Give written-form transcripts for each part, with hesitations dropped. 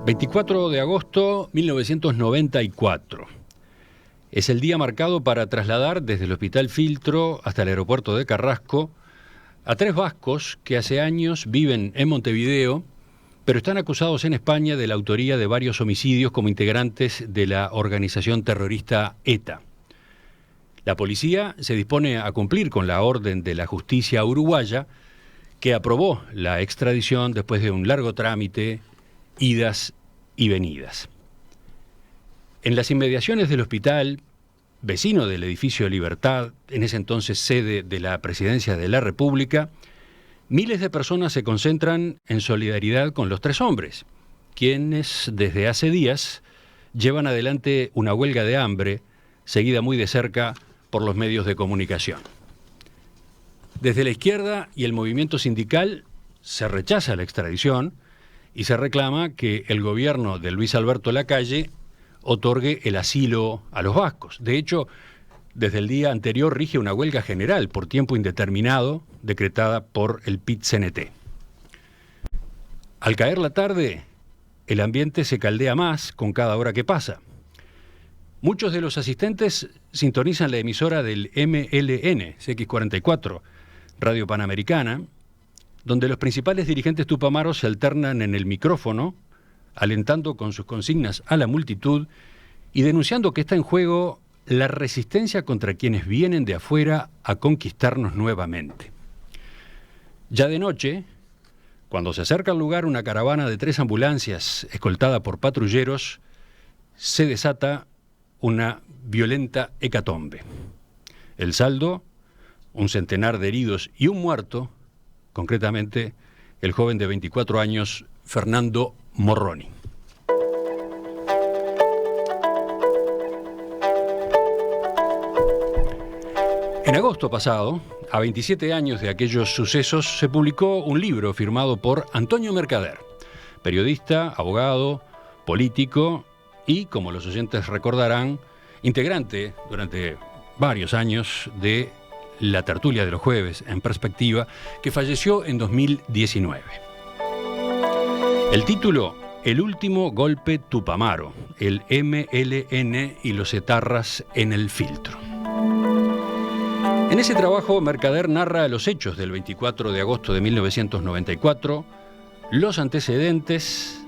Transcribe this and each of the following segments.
24 de agosto 1994. Es el día marcado para trasladar desde el Hospital Filtro hasta el aeropuerto de Carrasco a 3 vascos que hace años viven en Montevideo, pero están acusados en España de la autoría de varios homicidios como integrantes de la organización terrorista ETA. La policía se dispone a cumplir con la orden de la justicia uruguaya, que aprobó la extradición después de un largo trámite, idas y venidas. En las inmediaciones del hospital, vecino del edificio Libertad, en ese entonces sede de la Presidencia de la República, miles de personas se concentran en solidaridad con los 3 hombres, quienes desde hace días llevan adelante una huelga de hambre, seguida muy de cerca por los medios de comunicación. Desde la izquierda y el movimiento sindical se rechaza la extradición y se reclama que el gobierno de Luis Alberto Lacalle otorgue el asilo a los vascos. De hecho, desde el día anterior rige una huelga general por tiempo indeterminado decretada por el PIT-CNT. Al caer la tarde, el ambiente se caldea más con cada hora que pasa. Muchos de los asistentes sintonizan la emisora del MLN, CX44, Radio Panamericana, donde los principales dirigentes tupamaros se alternan en el micrófono, alentando con sus consignas a la multitud y denunciando que está en juego la resistencia contra quienes vienen de afuera a conquistarnos nuevamente. Ya de noche, cuando se acerca al lugar una caravana de 3 ambulancias escoltada por patrulleros, se desata una violenta hecatombe. El saldo, un centenar de heridos y un muerto, concretamente el joven de 24 años, Fernando Morroni. En agosto pasado, a 27 años de aquellos sucesos, se publicó un libro firmado por Antonio Mercader, periodista, abogado, político y, como los oyentes recordarán, integrante durante varios años de La Tertulia de los Jueves, en Perspectiva, que falleció en 2019. El título: El último golpe Tupamaro, el MLN y los etarras en el filtro. En ese trabajo, Mercader narra los hechos del 24 de agosto de 1994, los antecedentes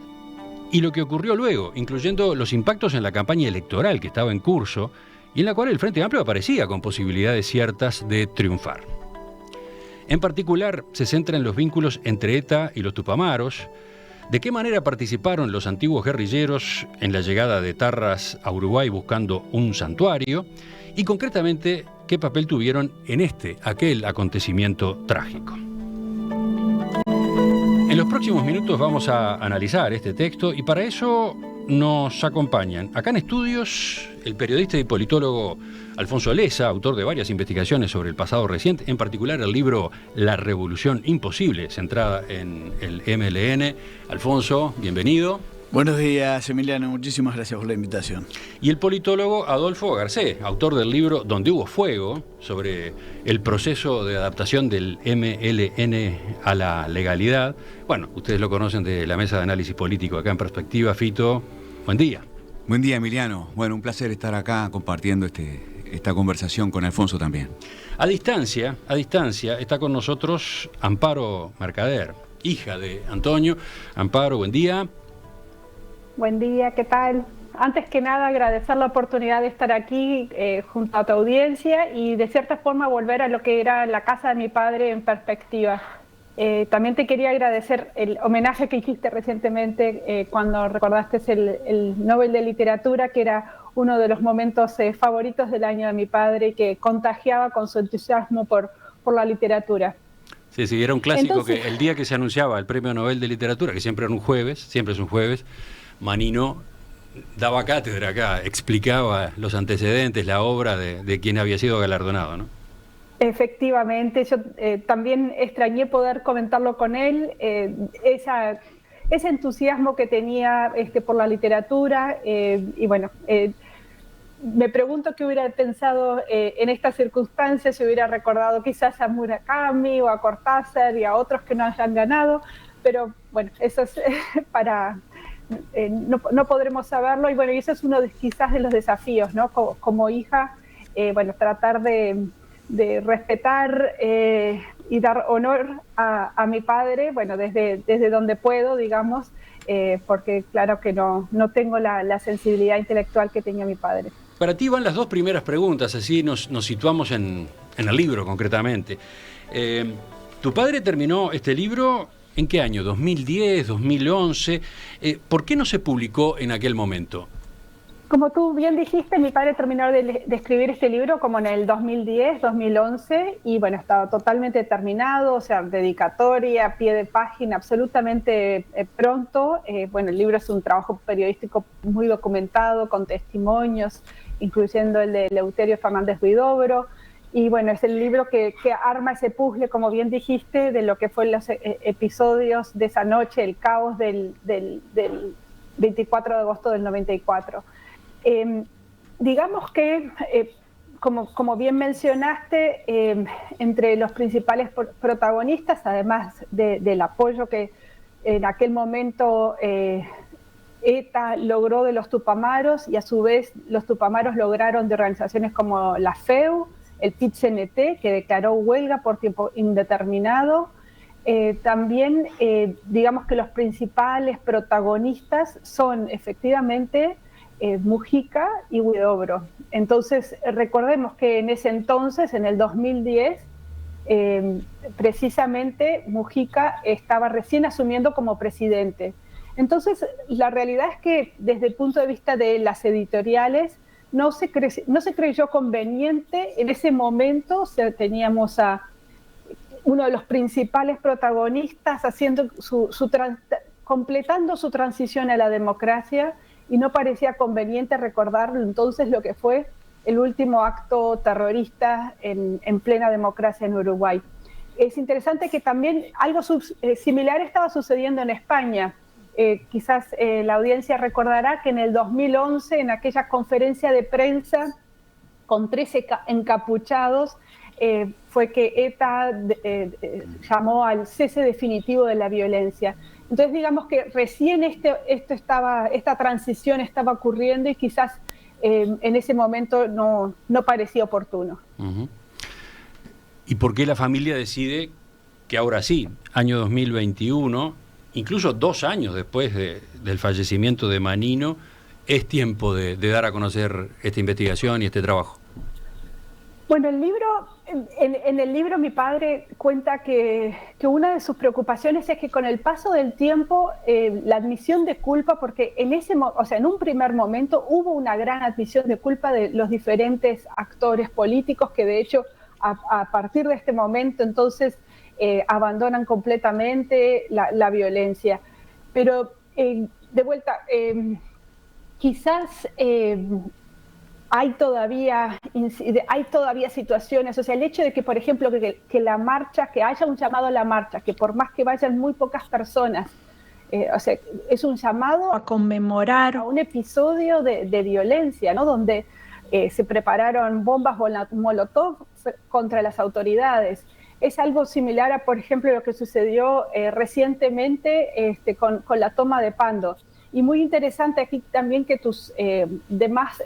y lo que ocurrió luego, incluyendo los impactos en la campaña electoral que estaba en curso y en la cual el Frente Amplio aparecía con posibilidades ciertas de triunfar. En particular, se centra en los vínculos entre ETA y los tupamaros, de qué manera participaron los antiguos guerrilleros en la llegada de etarras a Uruguay buscando un santuario y, concretamente, qué papel tuvieron en aquel acontecimiento trágico. En los próximos minutos vamos a analizar este texto y para eso nos acompañan acá en estudios el periodista y politólogo Alfonso Leza, autor de varias investigaciones sobre el pasado reciente, en particular el libro La Revolución Imposible, centrada en el MLN. Alfonso, bienvenido. Buenos días, Emiliano. Muchísimas gracias por la invitación. Y el politólogo Adolfo Garcés, autor del libro Donde hubo fuego, sobre el proceso de adaptación del MLN a la legalidad. Bueno, ustedes lo conocen de la mesa de análisis político acá en Perspectiva. Fito, buen día. Buen día, Emiliano. Bueno, un placer estar acá compartiendo esta conversación con Alfonso también. A distancia, está con nosotros Amparo Mercader, hija de Antonio. Amparo, buen día. Buen día, ¿qué tal? Antes que nada, agradecer la oportunidad de estar aquí junto a tu audiencia y de cierta forma volver a lo que era la casa de mi padre en Perspectiva. También te quería agradecer el homenaje que hiciste recientemente cuando recordaste el Nobel de Literatura, que era uno de los momentos favoritos del año de mi padre, que contagiaba con su entusiasmo por la literatura. Sí, era un clásico. Entonces, que el día que se anunciaba el Premio Nobel de Literatura, que siempre es un jueves, Manino daba cátedra acá, explicaba los antecedentes, la obra de quien había sido galardonado, ¿no? Efectivamente, yo también extrañé poder comentarlo con él, ese entusiasmo que tenía por la literatura, y bueno, me pregunto qué hubiera pensado en estas circunstancias, si hubiera recordado quizás a Murakami o a Cortázar y a otros que no hayan ganado, pero bueno, eso es para no podremos saberlo. Y bueno, y eso es uno quizás de los desafíos, ¿no? Como hija, bueno, tratar de respetar y dar honor a mi padre, bueno, desde donde puedo, digamos, porque claro que no tengo la sensibilidad intelectual que tenía mi padre. Para ti van las dos primeras preguntas, así nos situamos en el libro concretamente. Tu padre terminó este libro ¿en qué año? ¿2010, 2011? ¿Por qué no se publicó en aquel momento? Como tú bien dijiste, mi padre terminó de escribir este libro como en el 2010, 2011, y bueno, estaba totalmente terminado, o sea, dedicatoria, pie de página, absolutamente pronto. Bueno, el libro es un trabajo periodístico muy documentado, con testimonios, incluyendo el de Eleuterio Fernández Huidobro, y bueno, es el libro que arma ese puzzle, como bien dijiste, de lo que fue los episodios de esa noche, el caos del 24 de agosto del 94. Digamos que, como bien mencionaste, entre los principales protagonistas, además del apoyo que en aquel momento ETA logró de los tupamaros, y a su vez los tupamaros lograron de organizaciones como la FEU, el PIT-CNT, que declaró huelga por tiempo indeterminado. También digamos que los principales protagonistas son efectivamente Mujica y Huidobro. Entonces recordemos que en ese entonces, en el 2010, precisamente Mujica estaba recién asumiendo como presidente. Entonces la realidad es que desde el punto de vista de las editoriales no se creyó conveniente en ese momento. O sea, teníamos a uno de los principales protagonistas haciendo completando su transición a la democracia, y no parecía conveniente recordar entonces lo que fue el último acto terrorista en plena democracia en Uruguay. Es interesante que también algo similar estaba sucediendo en España. Quizás la audiencia recordará que en el 2011, en aquella conferencia de prensa con 13 encapuchados, fue que ETA llamó al cese definitivo de la violencia. Entonces digamos que recién esta transición estaba ocurriendo, y quizás en ese momento no parecía oportuno. Uh-huh. ¿Y por qué la familia decide que ahora sí, año 2021, incluso 2 años después del fallecimiento de Manino, es tiempo de dar a conocer esta investigación y este trabajo? Bueno, en el libro mi padre cuenta que una de sus preocupaciones es que con el paso del tiempo, la admisión de culpa, porque en un primer momento hubo una gran admisión de culpa de los diferentes actores políticos, que de hecho a partir de este momento entonces abandonan completamente la violencia. Pero de vuelta, quizás hay todavía situaciones, o sea, el hecho de que, por ejemplo, que la marcha, que haya un llamado a la marcha, que por más que vayan muy pocas personas, o sea, es un llamado a conmemorar a un episodio de violencia, ¿no? Donde se prepararon bombas molotov contra las autoridades. Es algo similar a, por ejemplo, lo que sucedió recientemente con la toma de Pando. Y muy interesante aquí también que tus demás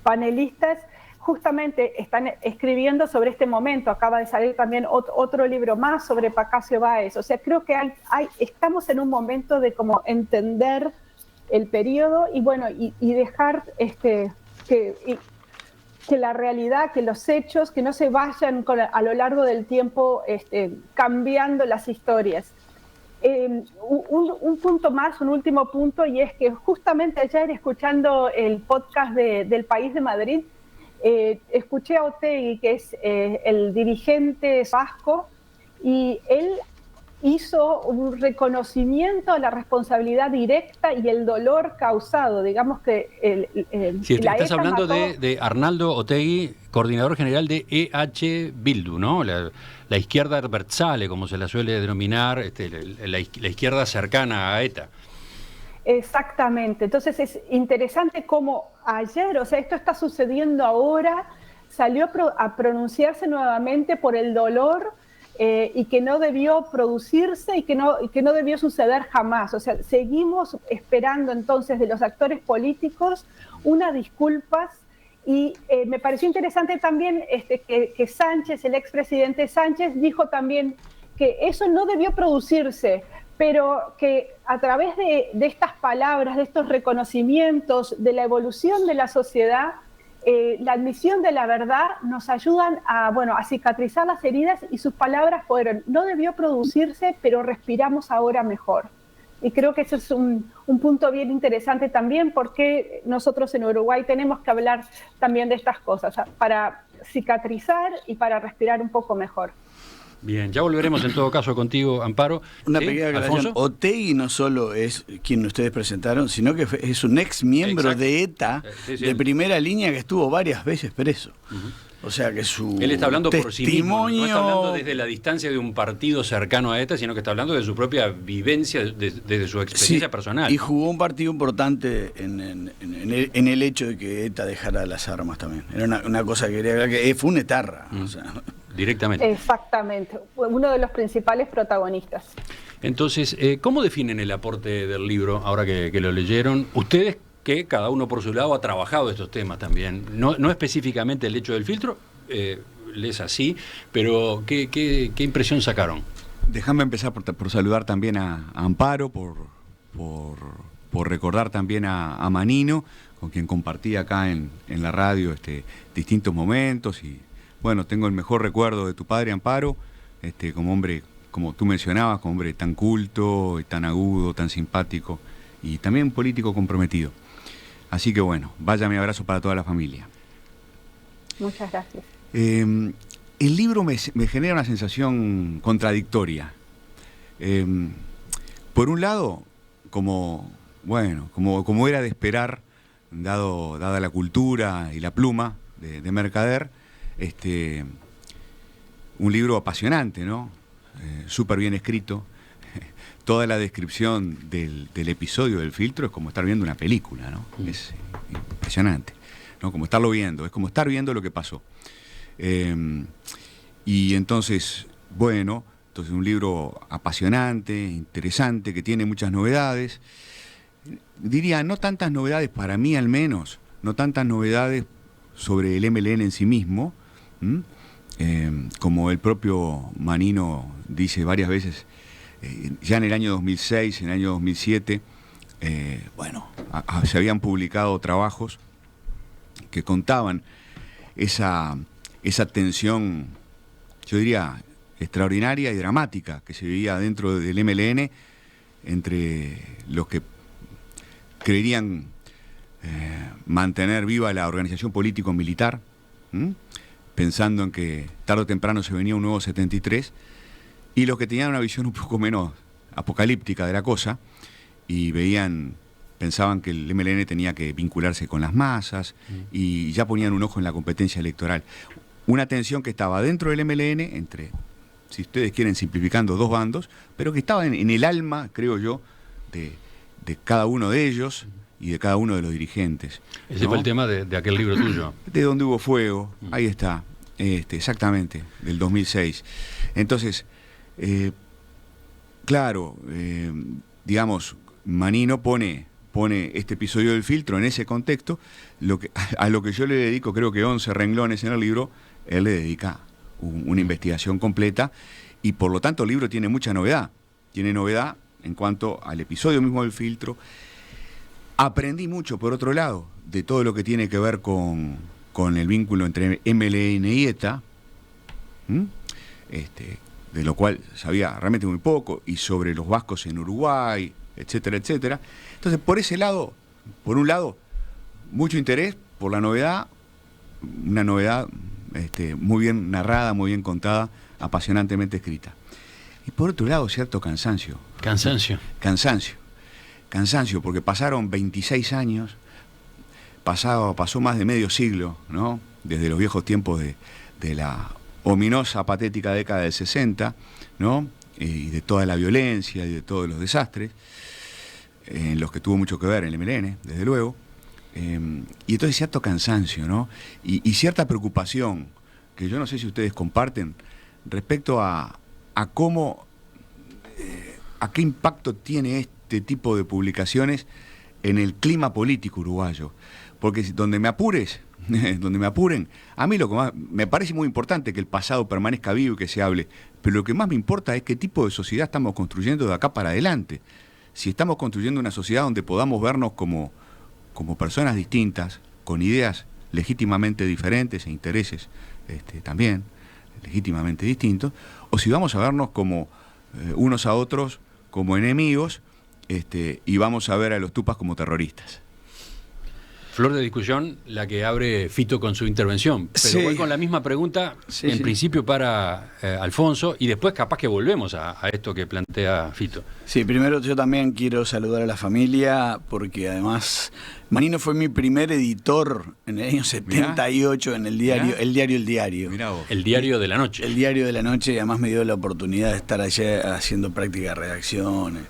panelistas justamente están escribiendo sobre este momento. Acaba de salir también otro libro más sobre Pacasio Báez. O sea, creo que estamos en un momento de como entender el periodo y bueno, y dejar que la realidad, que los hechos, que no se vayan a lo largo del tiempo cambiando las historias. Un punto más, un último punto, y es que justamente ayer, escuchando el podcast del País de Madrid, escuché a Otegi, que es el dirigente vasco, y él hizo un reconocimiento a la responsabilidad directa y el dolor causado. Digamos que sí, estás hablando de Arnaldo Otegi, coordinador general de EH Bildu, ¿no? La izquierda abertzale, como se la suele denominar, la izquierda cercana a ETA. Exactamente. Entonces es interesante cómo ayer, o sea, esto está sucediendo ahora, salió a pronunciarse nuevamente por el dolor y que no debió producirse y que no debió suceder jamás. O sea, seguimos esperando entonces de los actores políticos unas disculpas. Y me pareció interesante también que Sánchez, el expresidente Sánchez, dijo también que eso no debió producirse, pero que a través de estas palabras, de estos reconocimientos, de la evolución de la sociedad, la admisión de la verdad nos ayudan a cicatrizar las heridas, y sus palabras fueron: no debió producirse, pero respiramos ahora mejor. Y creo que eso es un punto bien interesante también, porque nosotros en Uruguay tenemos que hablar también de estas cosas, para cicatrizar y para respirar un poco mejor. Bien, ya volveremos en todo caso contigo, Amparo. Una pequeña aclaración. Otegi no solo es quien ustedes presentaron, sino que es un ex miembro de ETA, de primera línea, que estuvo varias veces preso. O sea que él está hablando por sí mismo, no está hablando desde la distancia de un partido cercano a ETA, sino que está hablando de su propia vivencia, desde su experiencia personal. Y jugó un partido importante en el hecho de que ETA dejara las armas también. Era una cosa que quería ver, que fue un etarra. O sea. Directamente. Exactamente, uno de los principales protagonistas. Entonces, ¿cómo definen el aporte del libro, ahora que lo leyeron? Ustedes, que cada uno por su lado ha trabajado estos temas también, no específicamente el hecho del filtro, es así, pero ¿qué impresión sacaron? Déjame empezar por saludar también a Amparo, por recordar también a Manino, con quien compartí acá en la radio distintos momentos. Y bueno, tengo el mejor recuerdo de tu padre, Amparo, como hombre, como tú mencionabas, como hombre tan culto, y tan agudo, tan simpático, y también un político comprometido. Así que bueno, vaya mi abrazo para toda la familia. Muchas gracias. El libro me genera una sensación contradictoria. Por un lado, como era de esperar, dada la cultura y la pluma de Mercader, un libro apasionante, ¿no? Súper bien escrito. Toda la descripción del episodio del filtro es como estar viendo una película, ¿no? Es impresionante, ¿no? Como estarlo viendo, es como estar viendo lo que pasó. Y entonces, un libro apasionante, interesante, que tiene muchas novedades. Diría, no tantas novedades, para mí al menos, no tantas novedades sobre el MLN en sí mismo, como el propio Manino dice varias veces. Ya en el año 2006, en el año 2007, se habían publicado trabajos que contaban esa tensión, yo diría, extraordinaria y dramática que se vivía dentro del MLN entre los que creerían mantener viva la organización político-militar, pensando en que tarde o temprano se venía un nuevo 73, y los que tenían una visión un poco menos apocalíptica de la cosa y pensaban que el MLN tenía que vincularse con las masas y ya ponían un ojo en la competencia electoral. Una tensión que estaba dentro del MLN entre, si ustedes quieren, simplificando, dos bandos, pero que estaba en el alma, creo yo, de cada uno de ellos y de cada uno de los dirigentes. Ese fue el tema de aquel libro tuyo. De Donde hubo fuego, ahí está, exactamente, del 2006. Entonces, digamos, Manino pone este episodio del filtro en ese contexto, a lo que yo le dedico, creo que 11 renglones en el libro, él le dedica una investigación completa, y por lo tanto el libro tiene mucha novedad. Tiene novedad en cuanto al episodio mismo del filtro. Aprendí mucho, por otro lado, de todo lo que tiene que ver con el vínculo entre MLN y ETA, de lo cual sabía realmente muy poco, y sobre los vascos en Uruguay, etcétera, etcétera. Entonces, por ese lado, por un lado, mucho interés por la novedad, una novedad muy bien narrada, muy bien contada, apasionantemente escrita. Y por otro lado, cierto cansancio. Cansancio, porque pasaron 26 años, pasó más de medio siglo, ¿no? Desde los viejos tiempos de la ominosa, patética década del 60, ¿no? Y de toda la violencia y de todos los desastres, en los que tuvo mucho que ver el MLN, desde luego. Y entonces cierto cansancio, ¿no? Y cierta preocupación, que yo no sé si ustedes comparten, respecto a a cómo, a qué impacto tiene este tipo de publicaciones en el clima político uruguayo. Porque donde me apures, donde me apuren, a mí lo que más me parece muy importante que el pasado permanezca vivo y que se hable, pero lo que más me importa es qué tipo de sociedad estamos construyendo de acá para adelante. Si estamos construyendo una sociedad donde podamos vernos como personas distintas, con ideas legítimamente diferentes e intereses también legítimamente distintos, o si vamos a vernos como unos a otros como enemigos y vamos a ver a los tupas como terroristas. Flor de discusión la que abre Fito con su intervención, pero voy con la misma pregunta en principio para Alfonso y después capaz que volvemos a esto que plantea Fito. Sí, primero yo también quiero saludar a la familia porque además Manino fue mi primer editor en el año 78 en el diario El Diario. Mirá vos. El Diario de la Noche. El Diario de la Noche, y además me dio la oportunidad de estar allá haciendo práctica de redacción.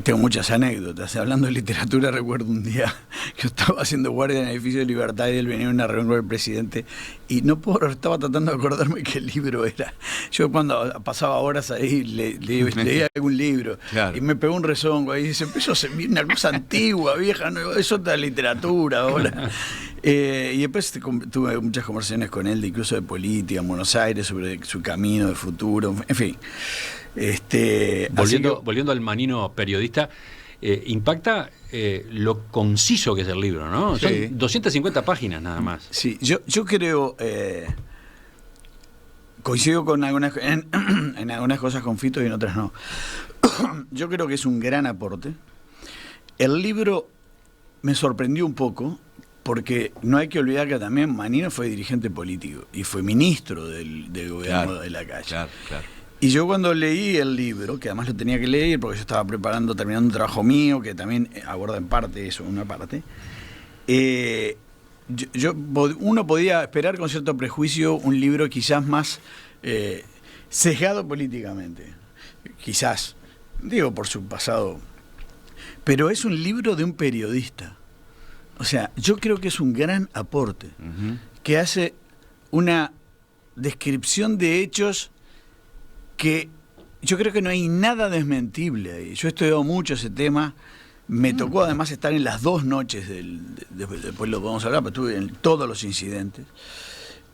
Tengo muchas anécdotas. Hablando de literatura, recuerdo un día que yo estaba haciendo guardia en el edificio de Libertad y él venía a una reunión con el presidente y estaba tratando de acordarme qué libro era. Yo cuando pasaba horas ahí leía algún libro, claro, y me pegó un rezongo ahí y se empezó a servir una cosa antigua, vieja, no, es otra literatura ahora. Y después tuve muchas conversaciones con él, incluso de política en Buenos Aires, sobre su camino de futuro, en fin. Volviendo al Manino periodista, impacta lo conciso que es el libro, ¿no? Sí. Son 250 páginas nada más. Sí, yo creo, coincido con en algunas cosas con Fito y en otras no. Yo creo que es un gran aporte. El libro me sorprendió un poco, porque no hay que olvidar que también Manino fue dirigente político y fue ministro del gobierno de la Calle. Claro. Y yo cuando leí el libro, que además lo tenía que leer porque yo estaba terminando un trabajo mío, que también aborda en parte eso, una parte, uno podía esperar con cierto prejuicio un libro quizás más sesgado políticamente, quizás, digo por su pasado, pero es un libro de un periodista. O sea, yo creo que es un gran aporte, que hace una descripción de hechos que yo creo que no hay nada desmentible ahí. Yo he estudiado mucho ese tema, me tocó además estar en las 2 noches, después lo podemos hablar, pero estuve en todos los incidentes.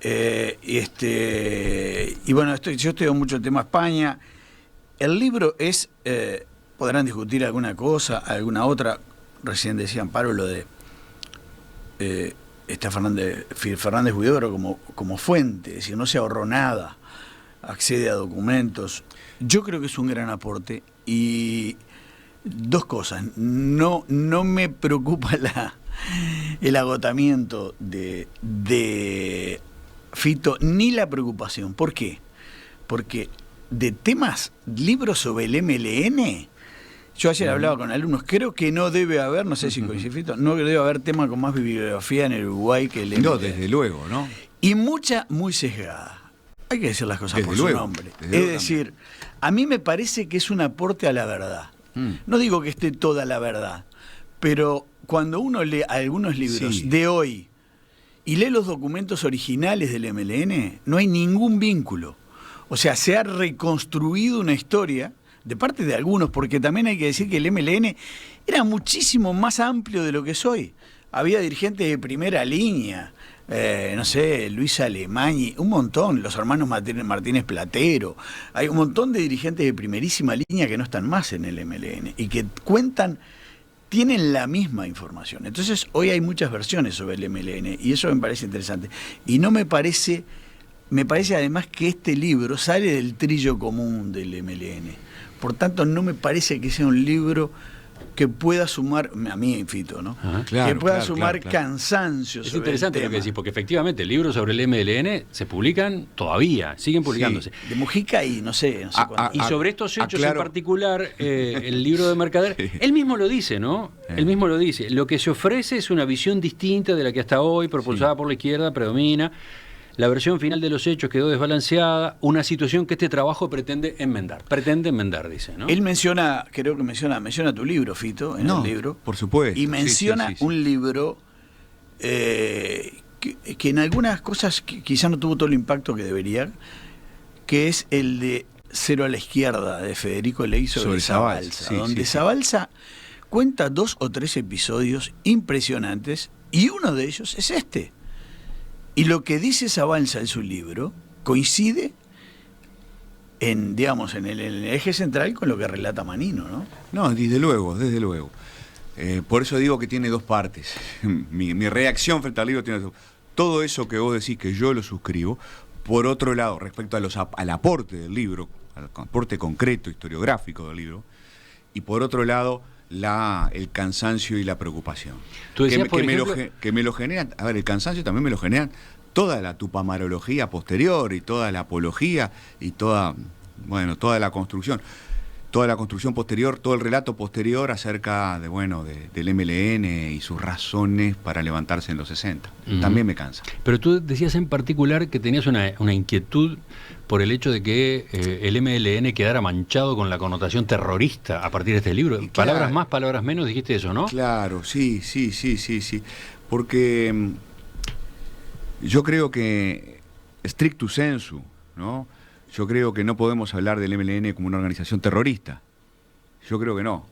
Y bueno, yo he estudiado mucho el tema España. El libro es, podrán discutir alguna cosa, alguna otra, recién decía Amparo lo de Fernández Huidobro como fuente, es decir, no se ahorró nada, accede a documentos. Yo creo que es un gran aporte y 2 cosas, no me preocupa el agotamiento de Fito ni la preocupación. ¿Por qué? Porque de libros sobre el MLN, yo ayer hablaba con alumnos, creo que no debe haber, no sé si coincide Fito, no debe haber tema con más bibliografía en el Uruguay que el MLN. No, desde luego, ¿no? Y mucha muy sesgada. Hay que decir las cosas por su nombre. Es decir, a mí me parece que es un aporte a la verdad. No digo que esté toda la verdad, pero cuando uno lee algunos libros de hoy y lee los documentos originales del MLN, no hay ningún vínculo. O sea, se ha reconstruido una historia de parte de algunos, porque también hay que decir que el MLN era muchísimo más amplio de lo que es hoy. Había dirigentes de primera línea, no sé, Luis Alemany, un montón, los hermanos Martínez Platero, hay un montón de dirigentes de primerísima línea que no están más en el MLN y que tienen la misma información. Entonces hoy hay muchas versiones sobre el MLN y eso me parece interesante. Y no me parece además que este libro sale del trillo común del MLN. Por tanto, no me parece que sea un libro que pueda sumar, a mí, Fito, ¿no? Claro, que pueda sumar cansancio. Es interesante lo que decís, porque efectivamente libros sobre el MLN se publican todavía, siguen publicándose. De Mujica y no sé cuánto. Y sobre estos hechos en particular, el libro de Mercader, él mismo lo dice, ¿no? Él mismo lo dice. Lo que se ofrece es una visión distinta de la que hasta hoy, propulsada por la izquierda, predomina. La versión final de los hechos quedó desbalanceada, una situación que este trabajo pretende enmendar. Pretende enmendar, dice, ¿no? Él menciona tu libro, Fito, en el libro. Por supuesto. Y menciona un libro que en algunas cosas quizá no tuvo todo el impacto que debería, que es el de Cero a la izquierda de Federico Ley sobre Zabalza, sí, donde sí, Zabalza cuenta 2 o 3 episodios impresionantes y uno de ellos es este. Y lo que dice Zabalza en su libro coincide en, digamos, en el eje central con lo que relata Manino, ¿no? No, desde luego, desde luego. Por eso digo que tiene 2 partes. Mi reacción frente al libro tiene 2. Todo eso que vos decís que yo lo suscribo. Por otro lado, respecto al aporte del libro, al aporte concreto, historiográfico del libro, y por otro lado, el cansancio y la preocupación. Tú decías, que me lo generan, a ver, el cansancio también me lo generan toda la tupamarología posterior y toda la apología y toda la construcción. Toda la construcción posterior, todo el relato posterior acerca del MLN y sus razones para levantarse en los 60. También me cansa. Pero tú decías en particular que tenías una inquietud por el hecho de que el MLN quedara manchado con la connotación terrorista a partir de este libro. Claro, palabras más, palabras menos, dijiste eso, ¿no? Claro, sí. Porque yo creo que, stricto sensu, ¿no? Yo creo que no podemos hablar del MLN como una organización terrorista. Yo creo que no.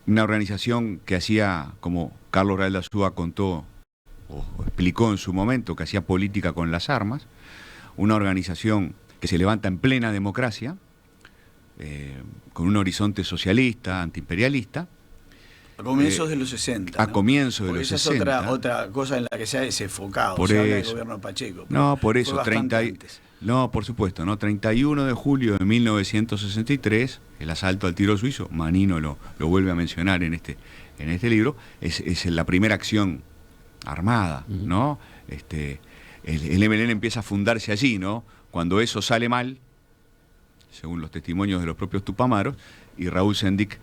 Una organización que hacía, como Carlos Rael de Azúa contó o explicó en su momento, que hacía política con las armas, una organización que se levanta en plena democracia, con un horizonte socialista, antiimperialista. A comienzos de los 60. A comienzos de los 60. Esa es otra cosa en la que se ha desenfocado. Por se habla eso. del gobierno de Pacheco. No, por eso. Antes. No, por supuesto, ¿no? 31 de julio de 1963, el asalto al tiro suizo, Manino lo vuelve a mencionar en este libro, es la primera acción armada, ¿no? El MLN empieza a fundarse allí, ¿no? Cuando eso sale mal, según los testimonios de los propios tupamaros, y Raúl Sendic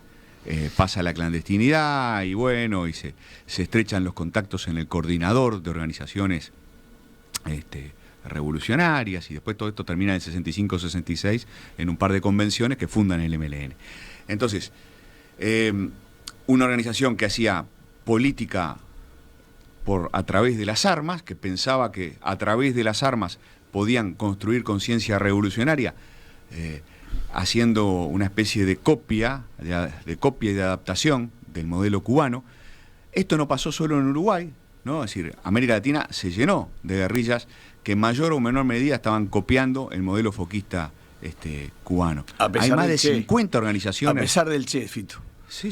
pasa a la clandestinidad y se estrechan los contactos en el coordinador de organizaciones revolucionarias, y después todo esto termina en 65-66 en un par de convenciones que fundan el MLN. Entonces, una organización que hacía política a través de las armas, que pensaba que a través de las armas podían construir conciencia revolucionaria, haciendo una especie de copia y de adaptación del modelo cubano. Esto no pasó solo en Uruguay, ¿no? Es decir, América Latina se llenó de guerrillas que en mayor o menor medida estaban copiando el modelo foquista cubano. Hay más de 50 organizaciones. A pesar del Che, Fito. Sí.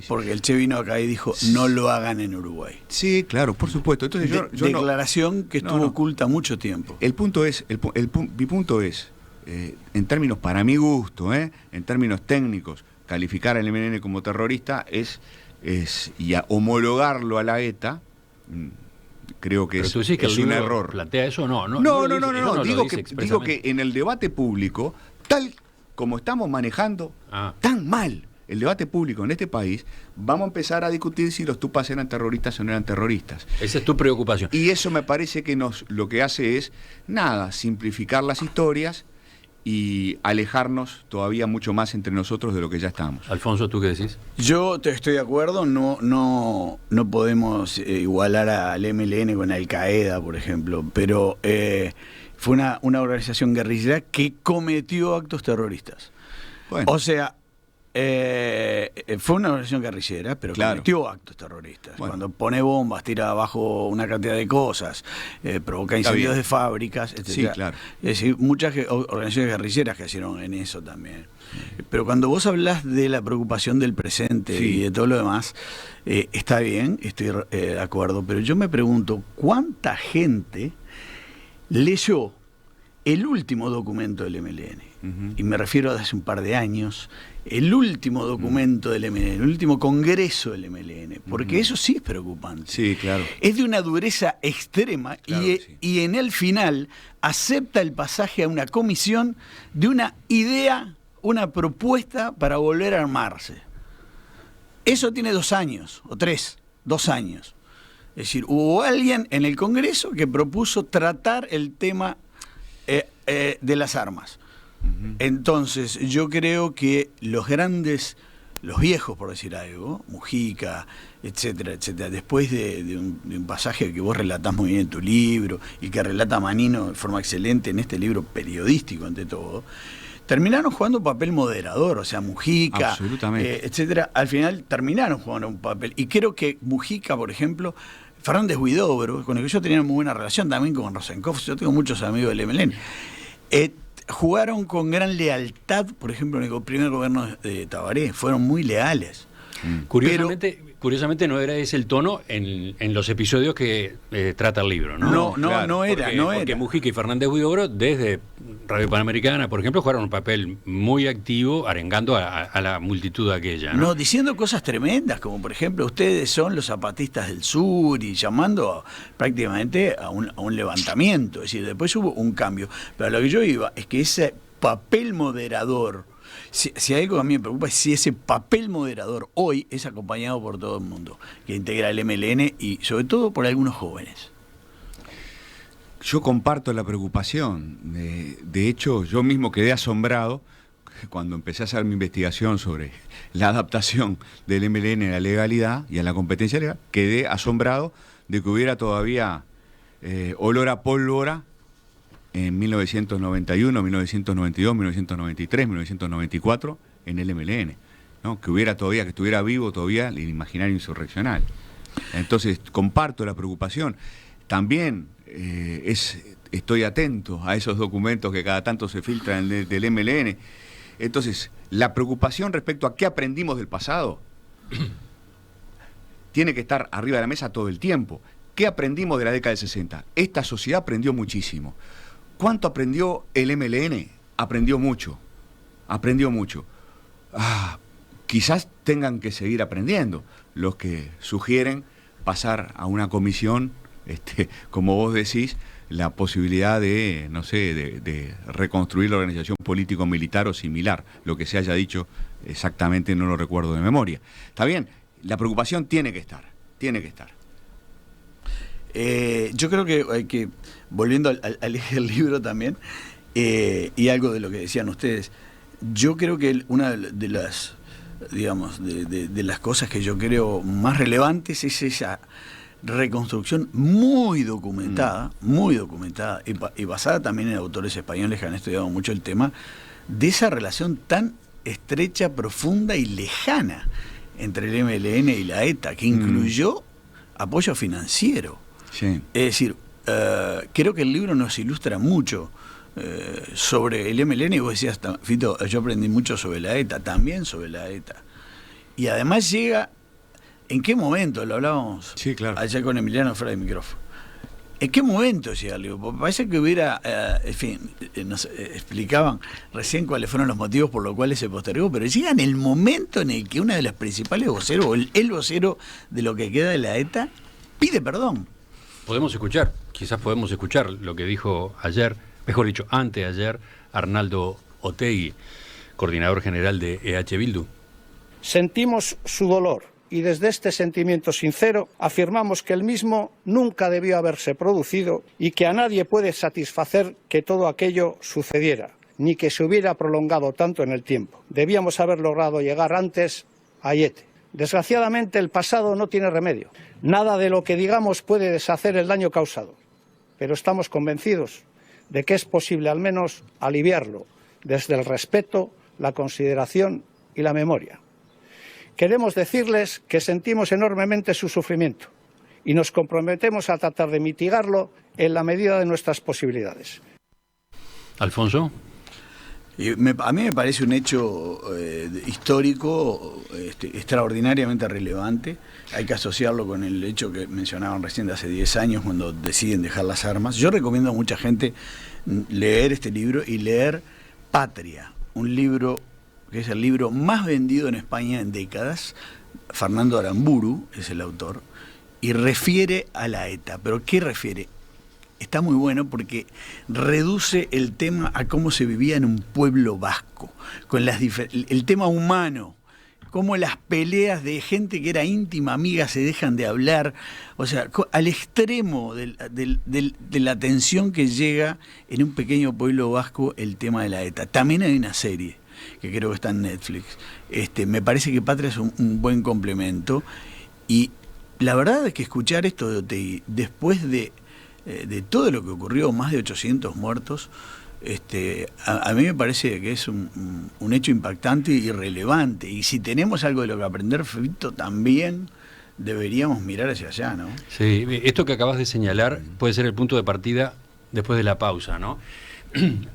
Porque el Che vino acá y dijo, no lo hagan en Uruguay. Sí, claro, por supuesto. Entonces declaración que estuvo oculta mucho tiempo. Mi punto es, en términos, para mi gusto, en términos técnicos, calificar al MLN como terrorista y homologarlo a la ETA, creo que pero es un error. ¿Plantea eso? No. Digo que en el debate público, tal como estamos manejando, tan mal el debate público en este país, vamos a empezar a discutir si los tupas eran terroristas o no eran terroristas. Esa es tu preocupación. Y eso me parece que lo que hace es, simplificar las historias y alejarnos todavía mucho más entre nosotros de lo que ya estamos. Alfonso, ¿tú qué decís? Yo estoy de acuerdo, no podemos igualar al MLN con Al Qaeda, por ejemplo, pero fue una organización guerrillera que cometió actos terroristas. Bueno. O sea, fue una organización guerrillera, pero cometió actos terroristas. Bueno. Cuando pone bombas, tira abajo una cantidad de cosas, provoca incendios de fábricas, etc. Sí, claro. Es decir, muchas organizaciones guerrilleras que hicieron en eso también. Pero cuando vos hablás de la preocupación del presente y de todo lo demás, está bien, estoy de acuerdo, pero yo me pregunto, ¿cuánta gente leyó el último documento del MLN? Y me refiero a hace un par de años, el último documento del MLN, el último congreso del MLN, porque eso sí es preocupante. Sí, claro. Es de una dureza extrema, claro, y en el final acepta el pasaje a una comisión de una idea, una propuesta para volver a armarse. Eso tiene 2 años, o 3, 2 años. Es decir, hubo alguien en el Congreso que propuso tratar el tema de las armas. Entonces, yo creo que los grandes los viejos, por decir algo, Mujica, etcétera, etcétera, después de un pasaje que vos relatás muy bien en tu libro y que relata Manino de forma excelente en este libro periodístico ante todo, terminaron jugando un papel moderador, o sea, Mujica, etcétera, al final terminaron jugando un papel. Y creo que Mujica, por ejemplo, Fernández Huidobro, con el que yo tenía muy buena relación también con Rosenkopf, yo tengo muchos amigos del MLN, jugaron con gran lealtad, por ejemplo, en el primer gobierno de Tabaré, fueron muy leales. Curiosamente no era ese el tono en los episodios que trata el libro, ¿no? No era. Porque Mujica y Fernández Huidobro, desde Radio Panamericana, por ejemplo, jugaron un papel muy activo arengando a la multitud aquella, ¿no? Diciendo cosas tremendas, como por ejemplo, ustedes son los zapatistas del sur, y llamando prácticamente a un levantamiento. Es decir, después hubo un cambio. Pero a lo que yo iba es que ese papel moderador, si hay algo que a mí me preocupa, es si ese papel moderador hoy es acompañado por todo el mundo que integra el MLN y sobre todo por algunos jóvenes. Yo comparto la preocupación. De hecho, yo mismo quedé asombrado cuando empecé a hacer mi investigación sobre la adaptación del MLN a la legalidad y a la competencia legal. Quedé asombrado de que hubiera todavía olor a pólvora en 1991, 1992, 1993, 1994 en el MLN, ¿no? Que estuviera vivo todavía el imaginario insurreccional. Entonces, comparto la preocupación. También estoy atento a esos documentos que cada tanto se filtran del MLN. Entonces, la preocupación respecto a qué aprendimos del pasado tiene que estar arriba de la mesa todo el tiempo. ¿Qué aprendimos de la década del 60? Esta sociedad aprendió muchísimo. ¿Cuánto aprendió el MLN? Aprendió mucho. Quizás tengan que seguir aprendiendo los que sugieren pasar a una comisión, como vos decís, la posibilidad de, no sé, de reconstruir la organización político-militar o similar. Lo que se haya dicho exactamente no lo recuerdo de memoria. Está bien, la preocupación tiene que estar. Yo creo que hay que, volviendo al eje del libro también, y algo de lo que decían ustedes, yo creo que una de las, digamos, de las cosas que yo creo más relevantes es esa reconstrucción muy documentada y basada también en autores españoles que han estudiado mucho el tema, de esa relación tan estrecha, profunda y lejana entre el MLN y la ETA, que incluyó apoyo financiero. Sí. Es decir, creo que el libro nos ilustra mucho sobre el MLN, y vos decías, Fito, yo aprendí mucho sobre la ETA, también sobre la ETA. Y además llega, ¿en qué momento? Lo hablábamos allá con Emiliano fuera de micrófono. ¿En qué momento llega el libro? Porque parece que hubiera, en fin, nos explicaban recién cuáles fueron los motivos por los cuales se postergó, pero llega en el momento en el que una de las principales voceros, o el vocero de lo que queda de la ETA, pide perdón. Quizás podemos escuchar lo que dijo ayer, mejor dicho, anteayer, Arnaldo Otegi, coordinador general de EH Bildu. Sentimos su dolor y desde este sentimiento sincero afirmamos que el mismo nunca debió haberse producido y que a nadie puede satisfacer que todo aquello sucediera, ni que se hubiera prolongado tanto en el tiempo. Debíamos haber logrado llegar antes a Aiete. Desgraciadamente el pasado no tiene remedio. Nada de lo que digamos puede deshacer el daño causado, pero estamos convencidos de que es posible al menos aliviarlo desde el respeto, la consideración y la memoria. Queremos decirles que sentimos enormemente su sufrimiento y nos comprometemos a tratar de mitigarlo en la medida de nuestras posibilidades. Alfonso. A mí me parece un hecho histórico extraordinariamente relevante. Hay que asociarlo con el hecho que mencionaban recién de hace 10 años, cuando deciden dejar las armas. Yo recomiendo a mucha gente leer este libro y leer Patria, un libro que es el libro más vendido en España en décadas. Fernando Aramburu es el autor, y refiere a la ETA. ¿Pero qué refiere? Está muy bueno porque reduce el tema a cómo se vivía en un pueblo vasco, con el tema humano, cómo las peleas de gente que era íntima amiga se dejan de hablar, o sea, al extremo de la tensión que llega en un pequeño pueblo vasco el tema de la ETA. También hay una serie que creo que está en Netflix. Me parece que Patria es un buen complemento. Y la verdad es que escuchar esto de Otegi, después de todo lo que ocurrió, más de 800 muertos, a mí me parece que es un hecho impactante y relevante. Y si tenemos algo de lo que aprender, Fito, también deberíamos mirar hacia allá, ¿no? Sí, esto que acabas de señalar puede ser el punto de partida después de la pausa, ¿no?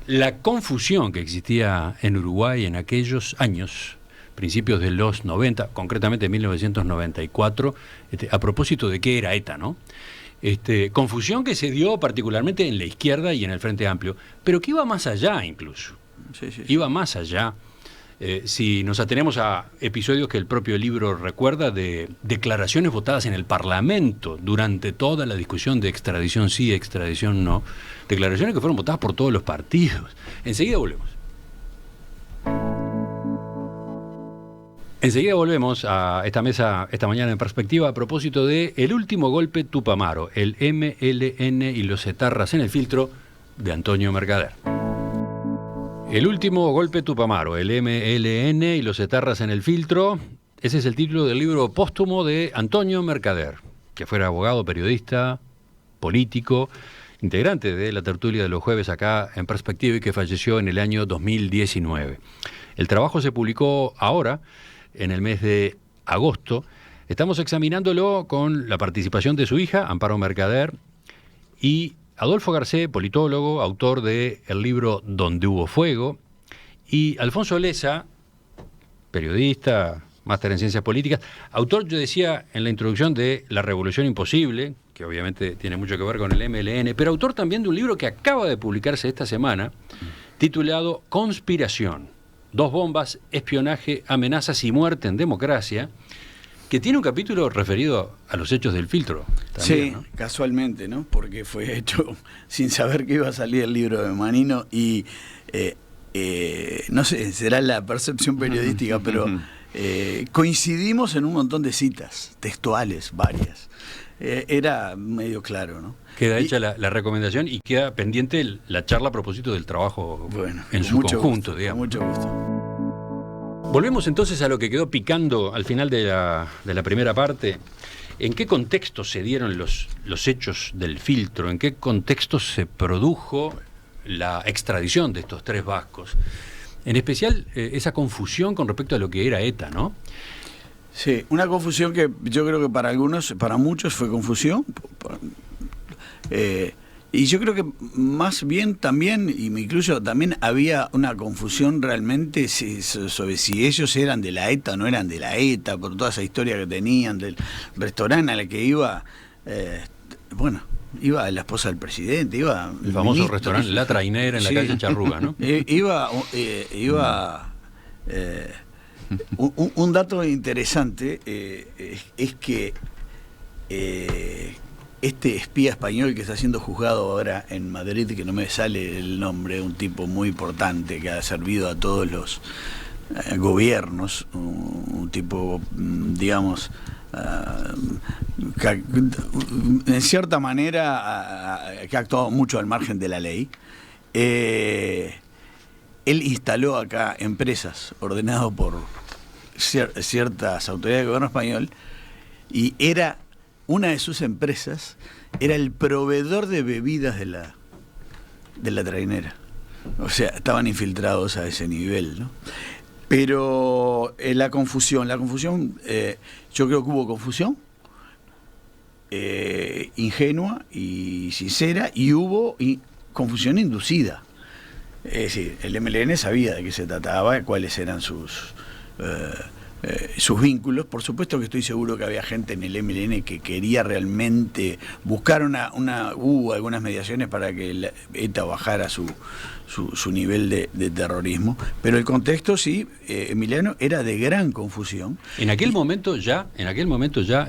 La confusión que existía en Uruguay en aquellos años, principios de los 90, concretamente en 1994, a propósito de qué era ETA, ¿no? Confusión que se dio particularmente en la izquierda y en el Frente Amplio, pero que iba más allá incluso. Sí. Iba más allá. Si nos atenemos a episodios que el propio libro recuerda de declaraciones votadas en el Parlamento durante toda la discusión de extradición sí, extradición no, declaraciones que fueron votadas por todos los partidos. Enseguida volvemos. Enseguida volvemos a esta mesa esta mañana en Perspectiva a propósito de El último golpe Tupamaro, el MLN y los etarras en el filtro de Antonio Mercader. El último golpe Tupamaro, el MLN y los etarras en el filtro, ese es el título del libro póstumo de Antonio Mercader, que fuera abogado, periodista, político, integrante de la tertulia de los jueves acá en Perspectiva y que falleció en el año 2019. El trabajo se publicó ahora, en el mes de agosto. Estamos examinándolo con la participación de su hija, Amparo Mercader, y Adolfo Garcé, politólogo, autor del libro Donde hubo fuego, y Alfonso Leza, periodista, máster en ciencias políticas, autor, yo decía en la introducción, de La Revolución Imposible, que obviamente tiene mucho que ver con el MLN, pero autor también de un libro que acaba de publicarse esta semana, titulado Conspiración: 2 bombas, espionaje, amenazas y muerte en democracia, que tiene un capítulo referido a los hechos del filtro. También, sí, ¿no? Casualmente, ¿no? Porque fue hecho sin saber que iba a salir el libro de Manino y no sé, será la percepción periodística, pero coincidimos en un montón de citas textuales, varias. Era medio claro, ¿no? Queda hecha la recomendación y queda pendiente la charla a propósito del trabajo en su conjunto, gusto, digamos. Con mucho gusto. Volvemos entonces a lo que quedó picando al final de la primera parte. ¿En qué contexto se dieron los hechos del filtro? ¿En qué contexto se produjo la extradición de estos 3 vascos? En especial esa confusión con respecto a lo que era ETA, ¿no? Sí, una confusión que yo creo que para muchos fue confusión. Y yo creo que más bien también, y me incluyo, también había una confusión realmente sobre si ellos eran de la ETA o no eran de la ETA, por toda esa historia que tenían del restaurante al que iba, iba la esposa del presidente, iba... El famoso restaurante La Trainera en la calle Charruga, ¿no? Un dato interesante es que este espía español que está siendo juzgado ahora en Madrid, que no me sale el nombre, un tipo muy importante que ha servido a todos los gobiernos, un tipo, digamos, que, en cierta manera que ha actuado mucho al margen de la ley. Él instaló acá empresas ordenadas por ciertas autoridades del gobierno español, y una de sus empresas era el proveedor de bebidas de la trainera. O sea, estaban infiltrados a ese nivel, ¿no? Pero la confusión, yo creo que hubo confusión ingenua y sincera, y hubo confusión inducida. Es decir, el MLN sabía de qué se trataba, cuáles eran sus vínculos. Por supuesto que estoy seguro que había gente en el MLN que quería realmente buscar hubo algunas mediaciones para que ETA bajara su nivel de terrorismo, pero el contexto sí, Emiliano, era de gran confusión. En aquel momento ya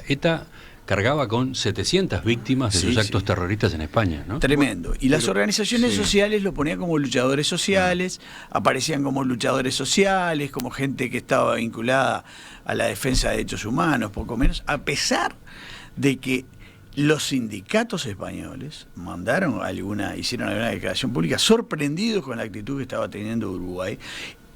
ETA cargaba con 700 víctimas de sus actos terroristas en España, ¿no? Tremendo. Y las organizaciones sociales lo ponían como luchadores sociales, aparecían como luchadores sociales, como gente que estaba vinculada a la defensa de derechos humanos, poco menos, a pesar de que los sindicatos españoles hicieron alguna declaración pública sorprendidos con la actitud que estaba teniendo Uruguay,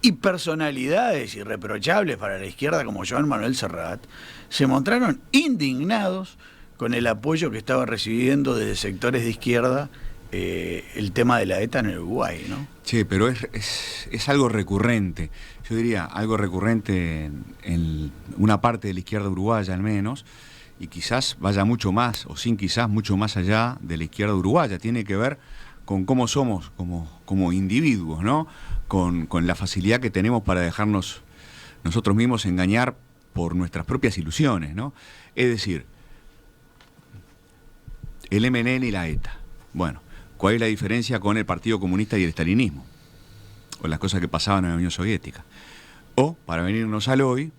y personalidades irreprochables para la izquierda como Joan Manuel Serrat se mostraron indignados con el apoyo que estaba recibiendo desde sectores de izquierda el tema de la ETA en el Uruguay, ¿no? Sí, pero es algo recurrente, yo diría algo recurrente en una parte de la izquierda uruguaya al menos, y quizás vaya mucho más, o sin quizás mucho más allá de la izquierda uruguaya. Tiene que ver con cómo somos como individuos, ¿no? Con la facilidad que tenemos para dejarnos nosotros mismos engañar por nuestras propias ilusiones, ¿no? Es decir, el MNN y la ETA. Bueno, ¿cuál es la diferencia con el Partido Comunista y el estalinismo? O las cosas que pasaban en la Unión Soviética. O, para venirnos al hoy,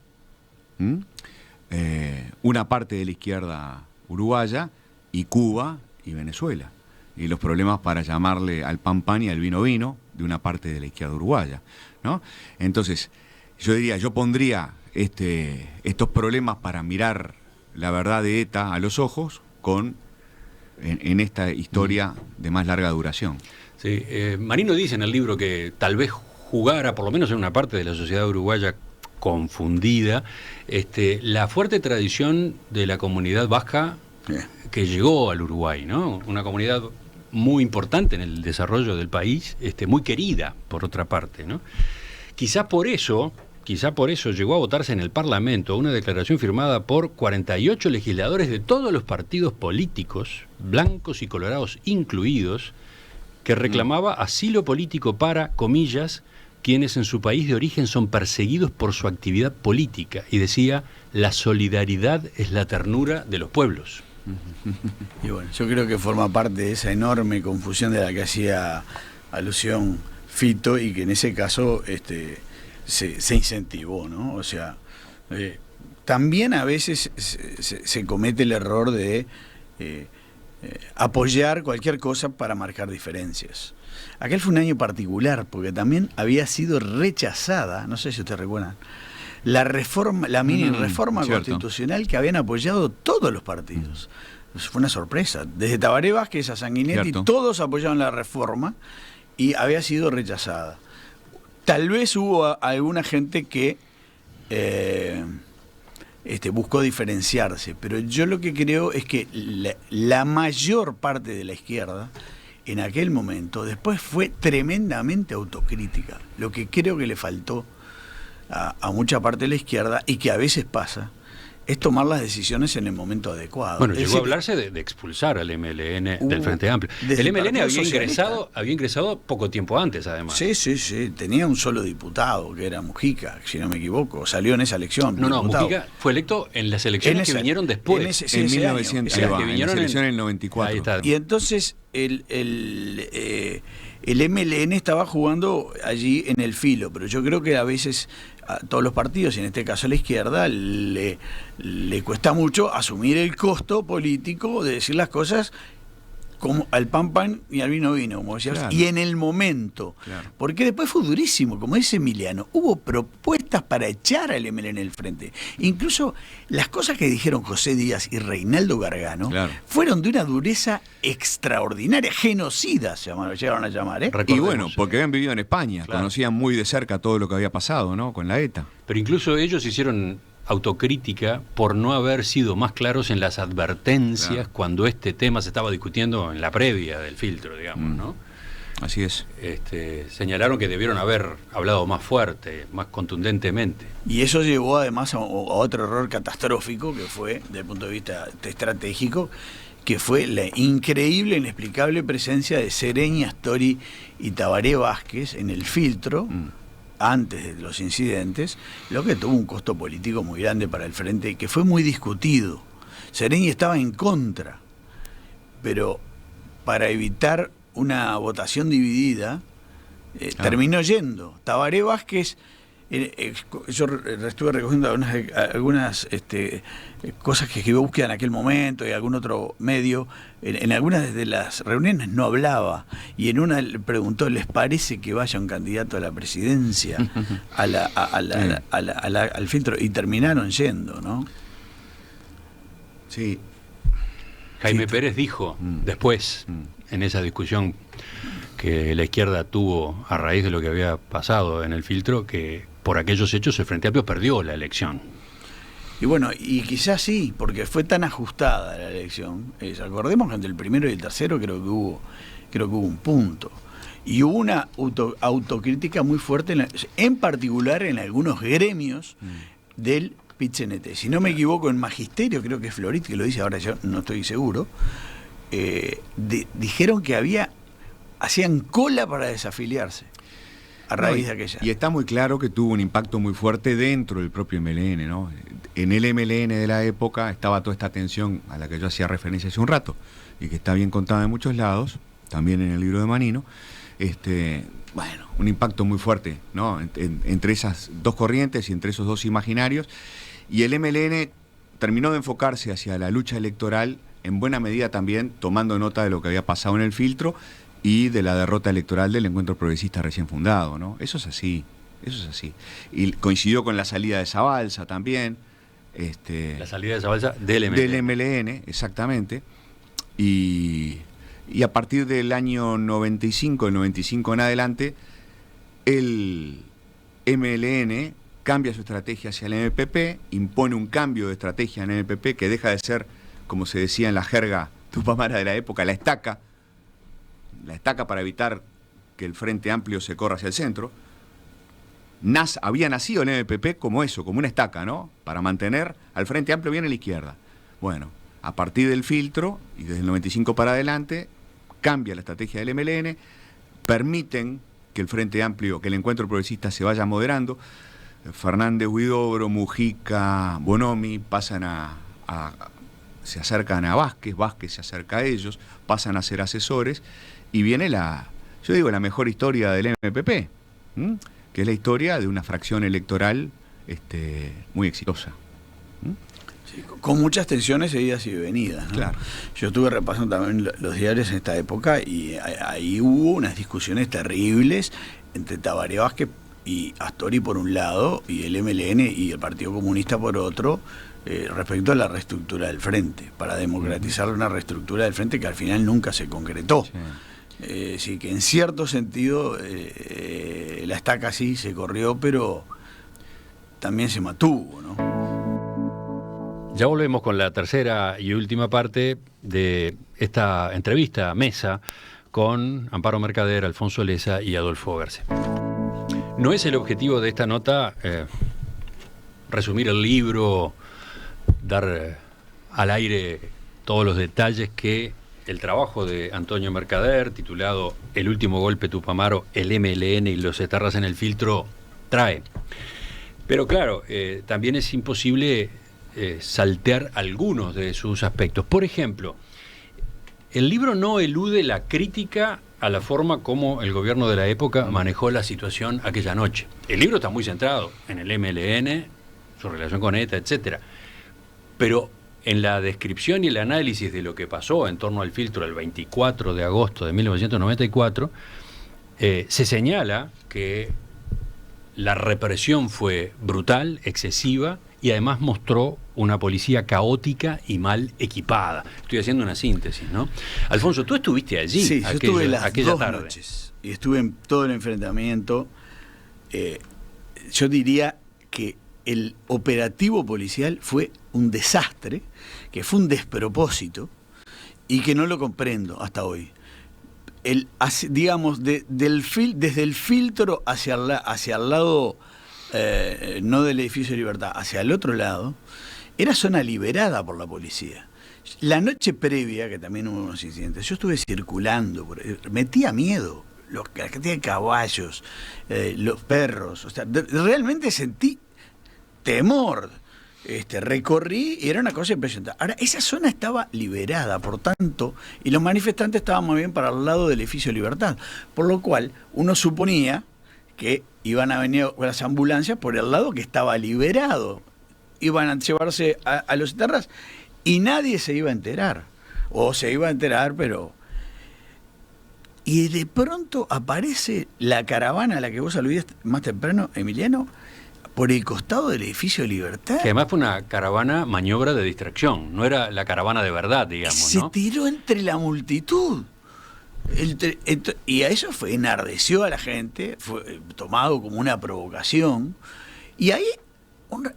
una parte de la izquierda uruguaya y Cuba y Venezuela. Y los problemas para llamarle al pan pan y al vino vino de una parte de la izquierda uruguaya, ¿no? Entonces, yo pondría estos problemas para mirar la verdad de ETA a los ojos en esta historia de más larga duración. Sí, Marino dice en el libro que tal vez jugara, por lo menos en una parte de la sociedad uruguaya confundida, la fuerte tradición de la comunidad vasca que llegó al Uruguay, ¿no? Una comunidad muy importante en el desarrollo del país, muy querida, por otra parte, ¿no? Quizá por eso llegó a votarse en el Parlamento una declaración firmada por 48 legisladores de todos los partidos políticos, blancos y colorados incluidos, que reclamaba asilo político para, comillas, quienes en su país de origen son perseguidos por su actividad política, y decía, la solidaridad es la ternura de los pueblos. Y bueno, yo creo que forma parte de esa enorme confusión de la que hacía alusión Fito, y que en ese caso se incentivó, ¿no? O sea, también a veces se comete el error de apoyar cualquier cosa para marcar diferencias. Aquel fue un año particular porque también había sido rechazada, no sé si ustedes recuerdan, la mini reforma constitucional que habían apoyado todos los partidos. Fue una sorpresa. Desde Tabaré Vázquez a Sanguinetti, todos apoyaban la reforma y había sido rechazada. Tal vez hubo alguna gente que buscó diferenciarse, pero yo lo que creo es que la mayor parte de la izquierda en aquel momento después fue tremendamente autocrítica. Lo que creo que le faltó a mucha parte de la izquierda, y que a veces pasa, es tomar las decisiones en el momento adecuado. Bueno, llegó a hablarse de expulsar al MLN del Frente Amplio. El MLN había ingresado poco tiempo antes, además. Sí. Tenía un solo diputado, que era Mujica, si no me equivoco. Salió en esa elección. No, Mujica fue electo en las elecciones que vinieron después. En 1900, que vinieron en el 94. Ahí está. Y entonces el MLN estaba jugando allí en el filo, pero yo creo que a veces a todos los partidos, y en este caso a la izquierda, le cuesta mucho asumir el costo político de decir las cosas como al pan pan y al vino vino, como decías, y en el momento. Claro. Porque después fue durísimo, como dice Emiliano, hubo propuestas para echar al MLN en el frente. Incluso las cosas que dijeron José Díaz y Reinaldo Gargano fueron de una dureza extraordinaria, genocidas llegaron a llamar. Y bueno, porque habían vivido en España, conocían muy de cerca todo lo que había pasado, ¿no? Con la ETA. Pero incluso ellos hicieron autocrítica por no haber sido más claros en las advertencias cuando este tema se estaba discutiendo en la previa del filtro, digamos, ¿no? Así es. Señalaron que debieron haber hablado más fuerte, más contundentemente. Y eso llevó además a otro error catastrófico, que fue, desde el punto de vista estratégico, que fue la increíble, inexplicable presencia de Sereñi, Astori y Tabaré Vázquez en el filtro, antes de los incidentes, lo que tuvo un costo político muy grande para el Frente, que fue muy discutido. Sereñi estaba en contra, pero para evitar una votación dividida, terminó yendo. Tabaré Vázquez, yo estuve recogiendo algunas cosas que escribió Búsqueda en aquel momento y algún otro medio. En algunas de las reuniones no hablaba, y en una le preguntó, ¿les parece que vaya un candidato a la presidencia al filtro? Y terminaron yendo, ¿no? Sí. Jaime Pérez dijo después, en esa discusión que la izquierda tuvo a raíz de lo que había pasado en el filtro, que por aquellos hechos el Frente Amplio perdió la elección. Y bueno, y quizás sí, porque fue tan ajustada la elección. Acordemos que entre el primero y el tercero creo que hubo un punto. Y hubo una autocrítica muy fuerte, en particular en algunos gremios del PIT-CNT. Si no me equivoco, en Magisterio, creo que es Florit que lo dice, ahora yo no estoy seguro, dijeron que hacían cola para desafiliarse a raíz de aquella. Y está muy claro que tuvo un impacto muy fuerte dentro del propio MLN, ¿no? En el MLN de la época estaba toda esta tensión a la que yo hacía referencia hace un rato, y que está bien contada en muchos lados, también en el libro de Manino. Bueno, un impacto muy fuerte, ¿no? Entre esas dos corrientes y entre esos dos imaginarios. Y el MLN terminó de enfocarse hacia la lucha electoral, en buena medida también tomando nota de lo que había pasado en el filtro y de la derrota electoral del Encuentro Progresista recién fundado, ¿no? Eso es así. Y coincidió con la salida de Zabalza también. La salida de Zabalza del MLN. Del MLN, exactamente. Y a partir del año 95, el 95 en adelante, el MLN cambia su estrategia hacia el MPP, impone un cambio de estrategia en el MPP que deja de ser, como se decía en la jerga tupamara de la época, la estaca para evitar que el Frente Amplio se corra hacia el centro. Había nacido el MPP como eso, como una estaca, ¿no? Para mantener al Frente Amplio bien a la izquierda. Bueno, a partir del filtro, y desde el 95 para adelante, cambia la estrategia del MLN, permiten que el Frente Amplio, que el Encuentro Progresista se vaya moderando. Fernández, Huidobro, Mujica, Bonomi se acercan a Vázquez se acerca a ellos, pasan a ser asesores, y viene la mejor historia del MPP, que es la historia de una fracción electoral muy exitosa. Sí, con muchas tensiones seguidas y venidas, ¿no? Claro. Yo estuve repasando también los diarios en esta época y ahí hubo unas discusiones terribles entre Tabaré Vázquez y Astori por un lado y el MLN y el Partido Comunista por otro, respecto a la reestructura del Frente, para democratizar una reestructura del Frente que al final nunca se concretó. Sí. Sí, que en cierto sentido la estaca sí se corrió, pero también se mantuvo, ¿no? Ya volvemos con la tercera y última parte de esta entrevista, mesa, con Amparo Mercader, Alfonso Leza y Adolfo Berce. No es el objetivo de esta nota resumir el libro, dar al aire todos los detalles que el trabajo de Antonio Mercader, titulado El último golpe tupamaro, el MLN y los etarras en el filtro, trae. Pero claro, también es imposible saltear algunos de sus aspectos. Por ejemplo, el libro no elude la crítica a la forma como el gobierno de la época manejó la situación aquella noche. El libro está muy centrado en el MLN, su relación con ETA, etcétera. Pero en la descripción y el análisis de lo que pasó en torno al filtro el 24 de agosto de 1994, se señala que la represión fue brutal, excesiva, y además mostró una policía caótica y mal equipada. Estoy haciendo una síntesis, ¿no? Alfonso, tú estuviste allí. Sí, yo estuve las aquella dos tarde. Noches y estuve en todo el enfrentamiento. Yo diría que el operativo policial fue un desastre, que fue un despropósito y que no lo comprendo hasta hoy. Digamos, desde el filtro hacia el lado, no del edificio de Libertad, hacia el otro lado, era zona liberada por la policía. La noche previa, que también hubo unos incidentes, yo estuve circulando, metía miedo, la cantidad de caballos, los perros, o sea, realmente sentí temor. Recorrí y era una cosa impresionante. Ahora, esa zona estaba liberada, por tanto, y los manifestantes estaban muy bien para el lado del edificio Libertad, por lo cual uno suponía que iban a venir las ambulancias por el lado que estaba liberado, iban a llevarse a los etarras y nadie se iba a enterar, o se iba a enterar, pero... Y de pronto aparece la caravana a la que vos aludiste más temprano, Emiliano, por el costado del edificio Libertad. Que además fue una caravana maniobra de distracción, no era la caravana de verdad, digamos, Se ¿no? tiró entre la multitud. Y a eso enardeció a la gente, fue tomado como una provocación. Y ahí,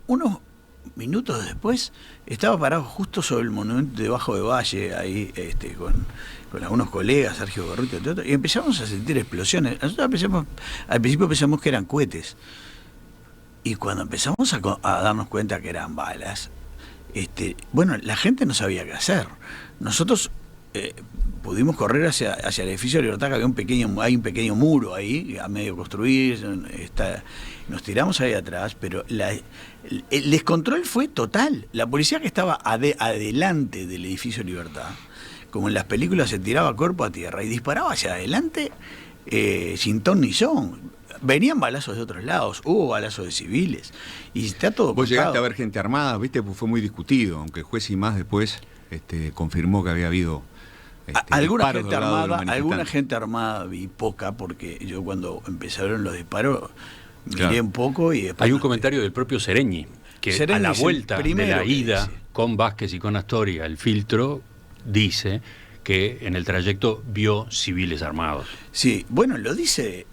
unos minutos después, estaba parado justo sobre el monumento debajo de Valle, ahí con algunos colegas, Sergio Gorrito y otro, y empezamos a sentir explosiones. Nosotros al principio pensamos que eran cohetes. Y cuando empezamos a darnos cuenta que eran balas, bueno, la gente no sabía qué hacer. Nosotros pudimos correr hacia el edificio de Libertad, que hay un pequeño muro ahí, a medio construir, nos tiramos ahí atrás, pero el descontrol fue total. La policía que estaba adelante del edificio de Libertad, como en las películas, se tiraba cuerpo a tierra y disparaba hacia adelante sin ton ni son. Venían balazos de otros lados, hubo balazos de civiles, y está todo. Vos llegaste a ver gente armada, viste, pues fue muy discutido, aunque el juez y más después confirmó que había habido alguna gente armada vi poca, porque yo cuando empezaron los disparos miré un poco y después... Hay un comentario del propio Sereñi, que a la vuelta de la ida con Vázquez y con Astoria, el filtro dice que en el trayecto vio civiles armados. Sí, bueno, lo dice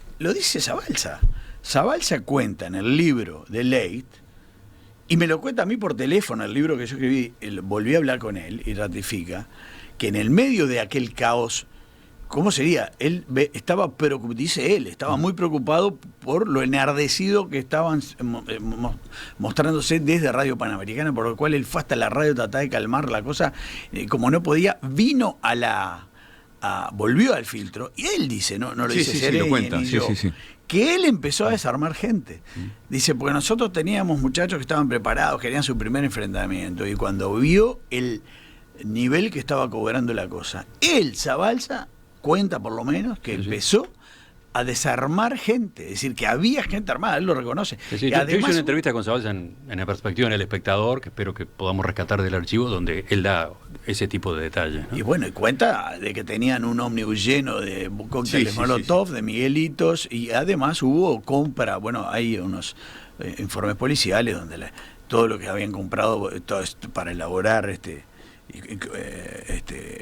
Zabalza. Zabalza cuenta en el libro de Leit, y me lo cuenta a mí por teléfono, el libro que yo escribí, volví a hablar con él y ratifica que en el medio de aquel caos, ¿cómo sería? Él estaba muy preocupado por lo enardecido que estaban mostrándose desde Radio Panamericana, por lo cual él fue hasta la radio a tratar de calmar la cosa, como no podía, vino volvió al filtro, y él dice, no lo dice Sereñi, lo cuenta, ni yo, que él empezó a desarmar gente. Dice, porque nosotros teníamos muchachos que estaban preparados, querían su primer enfrentamiento, y cuando vio el nivel que estaba cobrando la cosa, él, Zabalza, cuenta por lo menos que empezó a desarmar gente, es decir, que había gente armada, él lo reconoce. Sí, yo hice una entrevista con Zabalza en La Perspectiva, en El Espectador, que espero que podamos rescatar del archivo, donde él da ese tipo de detalles, ¿no? Y bueno, y cuenta de que tenían un ómnibus lleno de cócteles Molotov, de Miguelitos, y además hubo compra, bueno, hay unos informes policiales donde todo lo que habían comprado todo esto para elaborar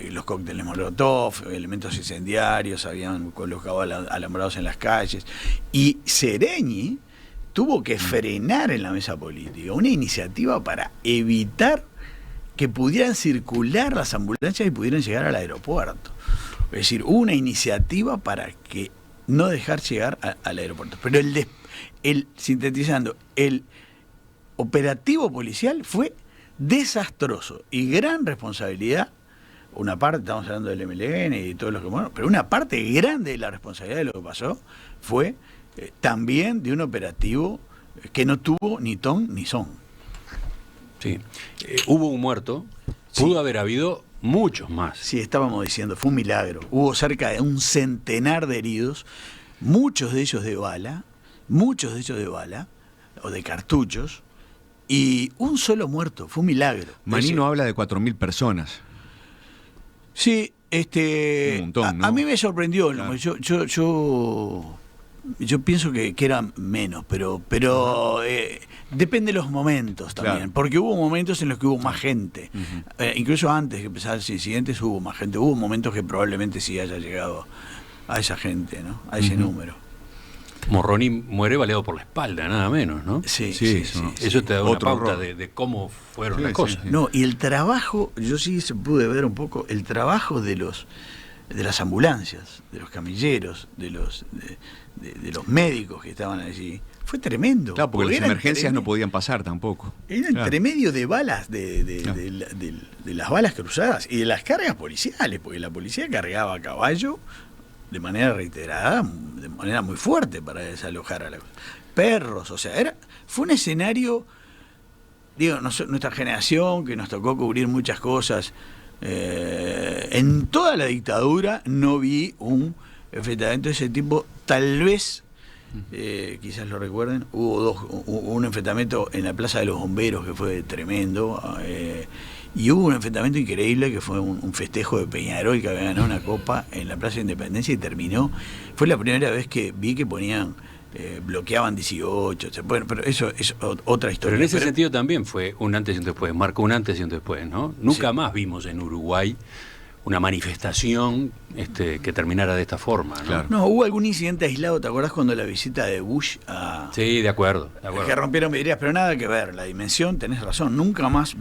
los cócteles Molotov, elementos incendiarios, habían colocado alambrados en las calles, y Sereñi tuvo que frenar en la mesa política una iniciativa para evitar que pudieran circular las ambulancias y pudieran llegar al aeropuerto. Es decir, hubo una iniciativa para que no dejar llegar al aeropuerto. Pero sintetizando, el operativo policial fue desastroso y gran responsabilidad. Una parte, estamos hablando del MLN y todos los que bueno, pero una parte grande de la responsabilidad de lo que pasó fue también de un operativo que no tuvo ni ton ni son. Sí, hubo un muerto, pudo haber habido muchos más. Sí, estábamos diciendo, fue un milagro. Hubo cerca de un centenar de heridos, muchos de ellos de bala o de cartuchos, y un solo muerto, fue un milagro. Manino habla de 4.000 personas. Sí, un montón, ¿no? A mí me sorprendió, claro. Yo pienso que eran menos, pero depende de los momentos también, claro. Porque hubo momentos en los que hubo más gente, incluso antes que empezaran los incidentes hubo más gente, hubo momentos que probablemente sí haya llegado a esa gente, ¿no? A ese número. Morroni muere baleado por la espalda, nada menos, ¿no? Sí. Eso te da una pauta de cómo fueron las cosas. Sí. No, y el trabajo, yo sí pude ver un poco el trabajo de las ambulancias, de los camilleros, de los médicos que estaban allí. Fue tremendo. Claro, porque las emergencias no podían pasar tampoco. Era entre medio de balas, de las balas cruzadas y de las cargas policiales, porque la policía cargaba a caballo de manera reiterada, de manera muy fuerte para desalojar a los perros, o sea, fue un escenario, digo, nuestra generación que nos tocó cubrir muchas cosas, en toda la dictadura no vi un enfrentamiento de ese tipo, tal vez, quizás lo recuerden, hubo un enfrentamiento en la Plaza de los Bomberos que fue tremendo, y hubo un enfrentamiento increíble que fue un festejo de Peñarol que había ganado una copa en la Plaza de Independencia y terminó. Fue la primera vez que vi que ponían, bloqueaban 18, bueno, pero eso es otra historia. Pero en ese sentido también fue un antes y un después, marcó un antes y un después, ¿no? Nunca más vimos en Uruguay una manifestación que terminara de esta forma, ¿no? Claro. No, hubo algún incidente aislado, ¿te acuerdas cuando la visita de Bush a... Sí, de acuerdo. Que rompieron vidrieras, pero nada que ver, la dimensión, tenés razón, nunca más...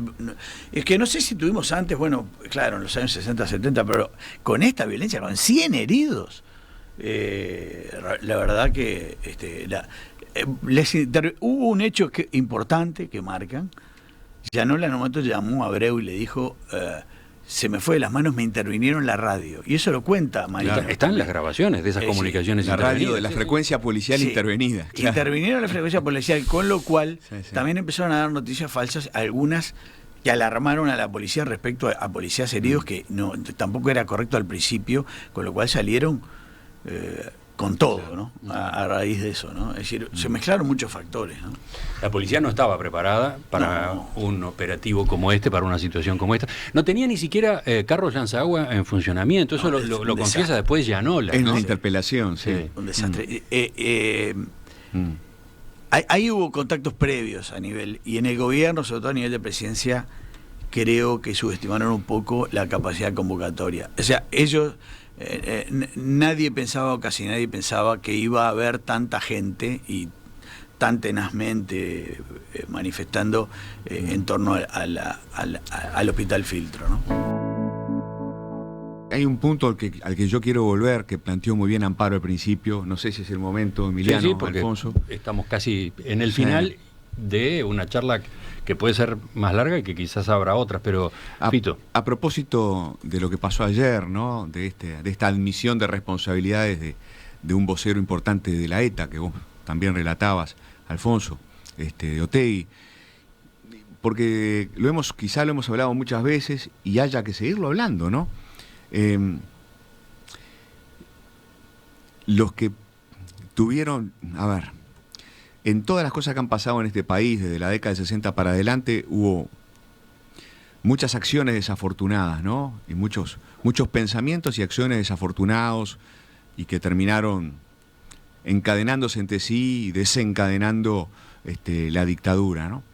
Es que no sé si tuvimos antes, bueno, claro, en los años 60, 70, pero con esta violencia, con 100 heridos, la verdad que hubo un hecho importante que marcan. Llanola en un momento llamó a Abreu y le dijo... se me fue de las manos, me intervinieron en la radio. Y eso lo cuenta Mariano. Claro, están las grabaciones de esas comunicaciones la radio de la sí, frecuencia policial intervenida. Claro. Intervinieron en la frecuencia policial, con lo cual también empezaron a dar noticias falsas, algunas que alarmaron a la policía respecto a policías heridos, que tampoco era correcto al principio, con lo cual salieron con todo, ¿no? A raíz de eso, ¿no? Es decir, se mezclaron muchos factores, ¿no? La policía no estaba preparada para un operativo como este, para una situación como esta. No tenía ni siquiera carros lanzagua en funcionamiento. Eso lo confiesa después Llanola. En la interpelación, sí. Un desastre. Ahí hubo contactos previos a nivel, y en el gobierno, sobre todo a nivel de presidencia, creo que subestimaron un poco la capacidad convocatoria. O sea, ellos... nadie pensaba, o casi nadie pensaba, que iba a haber tanta gente y tan tenazmente manifestando en torno al Hospital Filtro, ¿no? Hay un punto al que yo quiero volver, que planteó muy bien Amparo al principio. No sé si es el momento, Emiliano, sí, porque Alfonso. Estamos casi en el final de una charla que puede ser más larga y que quizás habrá otras, pero Fito. A propósito de lo que pasó ayer, ¿no? De esta admisión de responsabilidades de un vocero importante de la ETA, que vos también relatabas, Alfonso, de Otegi, porque quizá lo hemos hablado muchas veces y haya que seguirlo hablando, ¿no? Los que tuvieron, en todas las cosas que han pasado en este país desde la década de 60 para adelante, hubo muchas acciones desafortunadas, ¿no? Y muchos pensamientos y acciones desafortunados, y que terminaron encadenándose entre sí y desencadenando la dictadura, ¿no?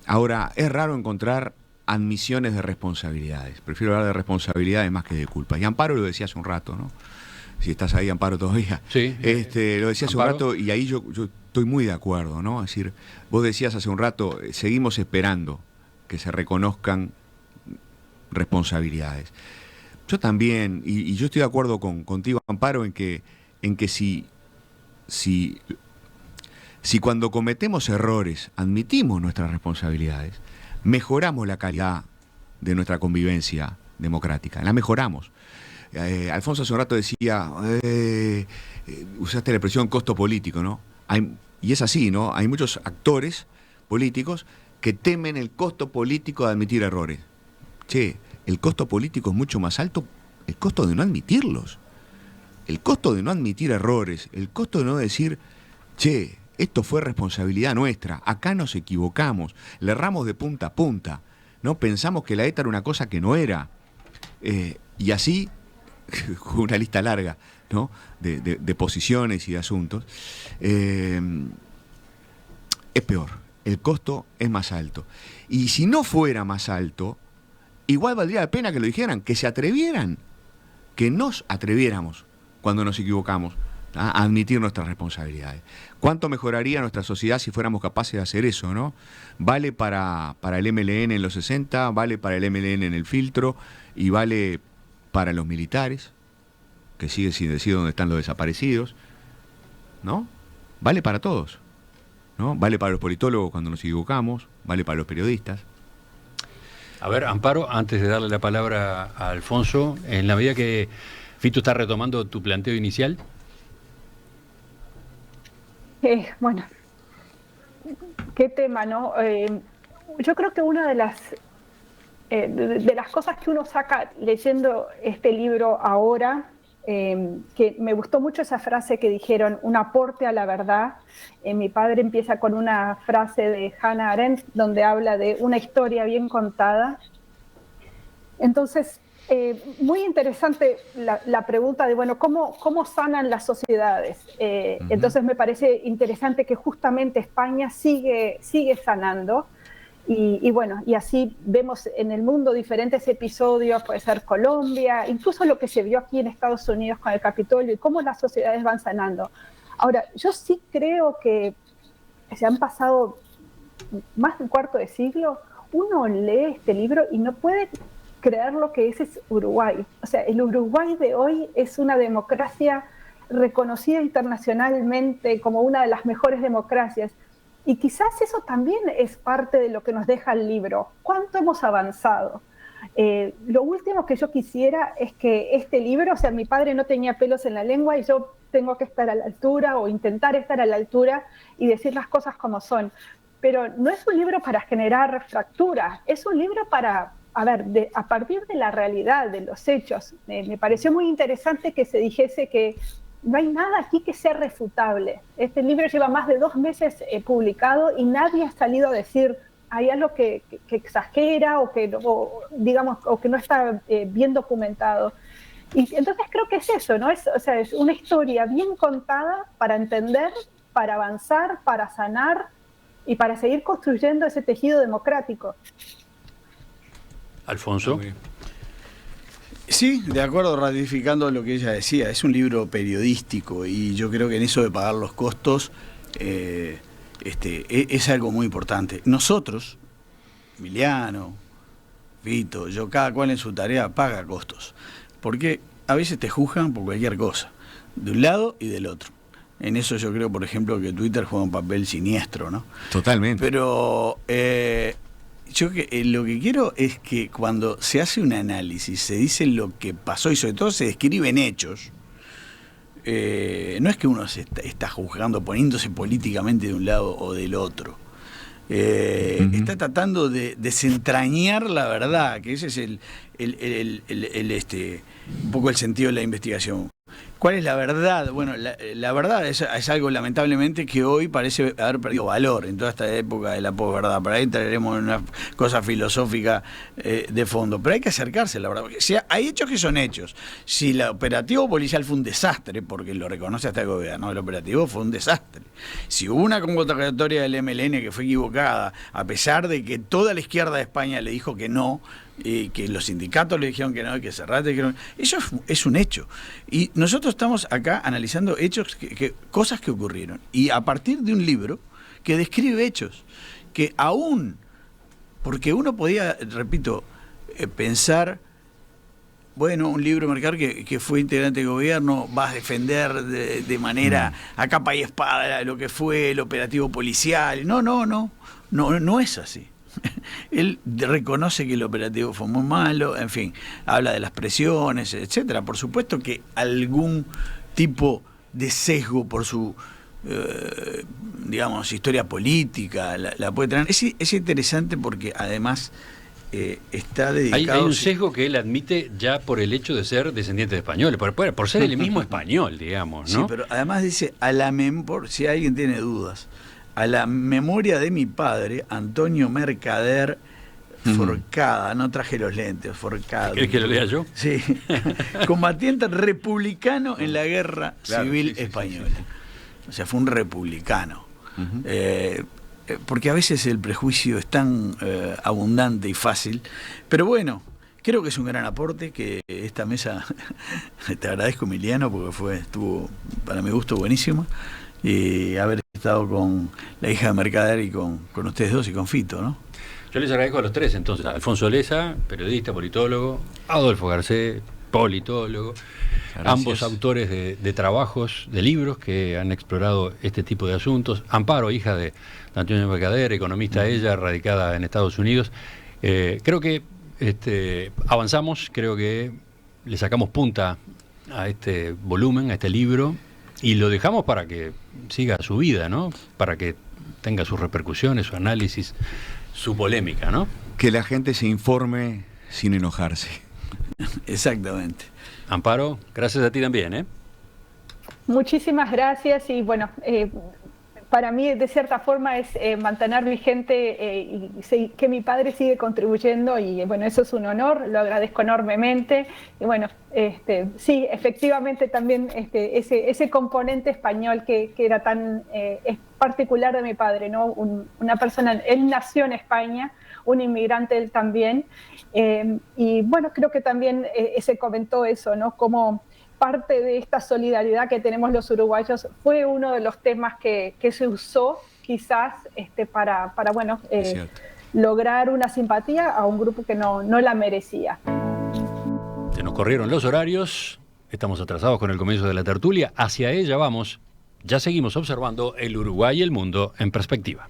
Ahora, es raro encontrar admisiones de responsabilidades. Prefiero hablar de responsabilidades más que de culpas. Y Amparo lo decía hace un rato, ¿no? Si estás ahí, Amparo, todavía. Sí. Lo decía hace un rato, y ahí yo estoy muy de acuerdo, ¿no? Es decir, vos decías hace un rato, seguimos esperando que se reconozcan responsabilidades. Yo también, y yo estoy de acuerdo contigo, Amparo, en que si cuando cometemos errores admitimos nuestras responsabilidades, mejoramos la calidad de nuestra convivencia democrática, la mejoramos. Alfonso hace un rato decía, usaste la expresión costo político, ¿no? Y es así, ¿no? Hay muchos actores políticos que temen el costo político de admitir errores. Che, el costo político es mucho más alto, el costo de no admitirlos, el costo de no admitir errores, el costo de no decir, che, esto fue responsabilidad nuestra, acá nos equivocamos, le erramos de punta a punta, ¿no? Pensamos que la ETA era una cosa que no era, y así, una lista larga, ¿no? de posiciones y de asuntos, es peor, el costo es más alto. Y si no fuera más alto, igual valdría la pena que lo dijeran, que se atrevieran, que nos atreviéramos cuando nos equivocamos a admitir nuestras responsabilidades. ¿Cuánto mejoraría nuestra sociedad si fuéramos capaces de hacer eso, ¿no? Vale para el MLN en los 60, vale para el MLN en el filtro, y vale para los militares, que sigue sin decir dónde están los desaparecidos, ¿no? Vale para todos, ¿no? Vale para los politólogos cuando nos equivocamos, vale para los periodistas. A ver, Amparo, antes de darle la palabra a Alfonso, en la medida que Fito está retomando tu planteo inicial. Bueno, qué tema, ¿no? Yo creo que una de las cosas que uno saca leyendo este libro ahora, que me gustó mucho esa frase que dijeron, un aporte a la verdad. Mi padre empieza con una frase de Hannah Arendt donde habla de una historia bien contada. Entonces, muy interesante la pregunta de, bueno, ¿cómo sanan las sociedades? Entonces me parece interesante que justamente España sigue sanando. Y bueno, y así vemos en el mundo diferentes episodios, puede ser Colombia, incluso lo que se vio aquí en Estados Unidos con el Capitolio y cómo las sociedades van sanando. Ahora, yo sí creo que se han pasado más de un cuarto de siglo, uno lee este libro y no puede creer lo que es Uruguay. O sea, el Uruguay de hoy es una democracia reconocida internacionalmente como una de las mejores democracias. Y quizás eso también es parte de lo que nos deja el libro. ¿Cuánto hemos avanzado? Lo último que yo quisiera es que este libro, o sea, mi padre no tenía pelos en la lengua y yo tengo que estar a la altura o intentar estar a la altura y decir las cosas como son. Pero no es un libro para generar fracturas, es un libro para, a partir de la realidad, de los hechos. Me pareció muy interesante que se dijese que no hay nada aquí que sea refutable. Este libro lleva más de 2 meses publicado y nadie ha salido a decir hay algo que exagera o que no está bien documentado. Y entonces creo que es eso, ¿no? Es una historia bien contada para entender, para avanzar, para sanar y para seguir construyendo ese tejido democrático. Alfonso. Sí, de acuerdo, ratificando lo que ella decía, es un libro periodístico y yo creo que en eso de pagar los costos es algo muy importante. Nosotros, Emiliano, Vito, yo, cada cual en su tarea paga costos, porque a veces te juzgan por cualquier cosa, de un lado y del otro. En eso yo creo, por ejemplo, que Twitter juega un papel siniestro, ¿no? Totalmente. Pero yo lo que quiero es que cuando se hace un análisis, se dice lo que pasó y sobre todo se describen hechos, no es que uno se está juzgando, poniéndose políticamente de un lado o del otro. Está tratando de desentrañar la verdad, que ese es un poco el sentido de la investigación. ¿Cuál es la verdad? Bueno, la verdad es algo lamentablemente que hoy parece haber perdido valor en toda esta época de la posverdad. Por ahí entraremos en una cosa filosófica de fondo, pero hay que acercarse a la verdad. Porque si hay hechos que son hechos. Si el operativo policial fue un desastre, porque lo reconoce hasta el gobierno, el operativo fue un desastre. Si hubo una convocatoria del MLN que fue equivocada, a pesar de que toda la izquierda de España le dijo que no, y que los sindicatos le dijeron que no, y que Serrate dijeron, eso es un hecho. Y nosotros estamos acá analizando hechos, cosas que ocurrieron. Y a partir de un libro que describe hechos, que aún, porque uno podía, repito, pensar, bueno, un libro marcar que fue integrante del gobierno, va a defender de manera a capa y espada lo que fue el operativo policial. No es así. Él reconoce que el operativo fue muy malo, en fin, habla de las presiones, etcétera. Por supuesto que algún tipo de sesgo por su historia política la puede tener. Es interesante porque además está dedicado... Hay un sesgo que él admite ya por el hecho de ser descendiente de españoles, por ser el mismo español, digamos, ¿no? Sí, pero además dice, por si alguien tiene dudas, a la memoria de mi padre, Antonio Mercader Forcada, no traje los lentes, Forcada. ¿Querés que lo lea yo? Sí, combatiente republicano en la guerra civil española. O sea, fue un republicano. Porque a veces el prejuicio es tan abundante y fácil, pero bueno, creo que es un gran aporte, que esta mesa, te agradezco, Emiliano, porque estuvo para mi gusto buenísimo, y haber estado con la hija de Mercader y con ustedes dos y con Fito, ¿no? Yo les agradezco a los tres, entonces, a Alfonso Leza, periodista, politólogo, Adolfo Garcés, politólogo, ambos autores de trabajos, de libros que han explorado este tipo de asuntos. Amparo, hija de Antonio Mercader, economista ella, radicada en Estados Unidos. Creo que avanzamos, creo que le sacamos punta a este volumen, a este libro, y lo dejamos para que siga su vida, ¿no? Para que tenga sus repercusiones, su análisis, su polémica, ¿no? Que la gente se informe sin enojarse. Exactamente. Amparo, gracias a ti también, ¿eh? Muchísimas gracias y bueno, para mí de cierta forma es mantener vigente y que mi padre sigue contribuyendo, y bueno, eso es un honor, lo agradezco enormemente. Y bueno, sí, efectivamente también ese componente español que era tan es particular de mi padre, ¿no? Una persona, él nació en España, un inmigrante él también, y bueno, creo que también se comentó eso, ¿no? Como parte de esta solidaridad que tenemos los uruguayos fue uno de los temas que se usó quizás para bueno, lograr una simpatía a un grupo que no la merecía. Se nos corrieron los horarios, estamos atrasados con el comienzo de la tertulia, hacia ella vamos, ya seguimos observando el Uruguay y el mundo en perspectiva.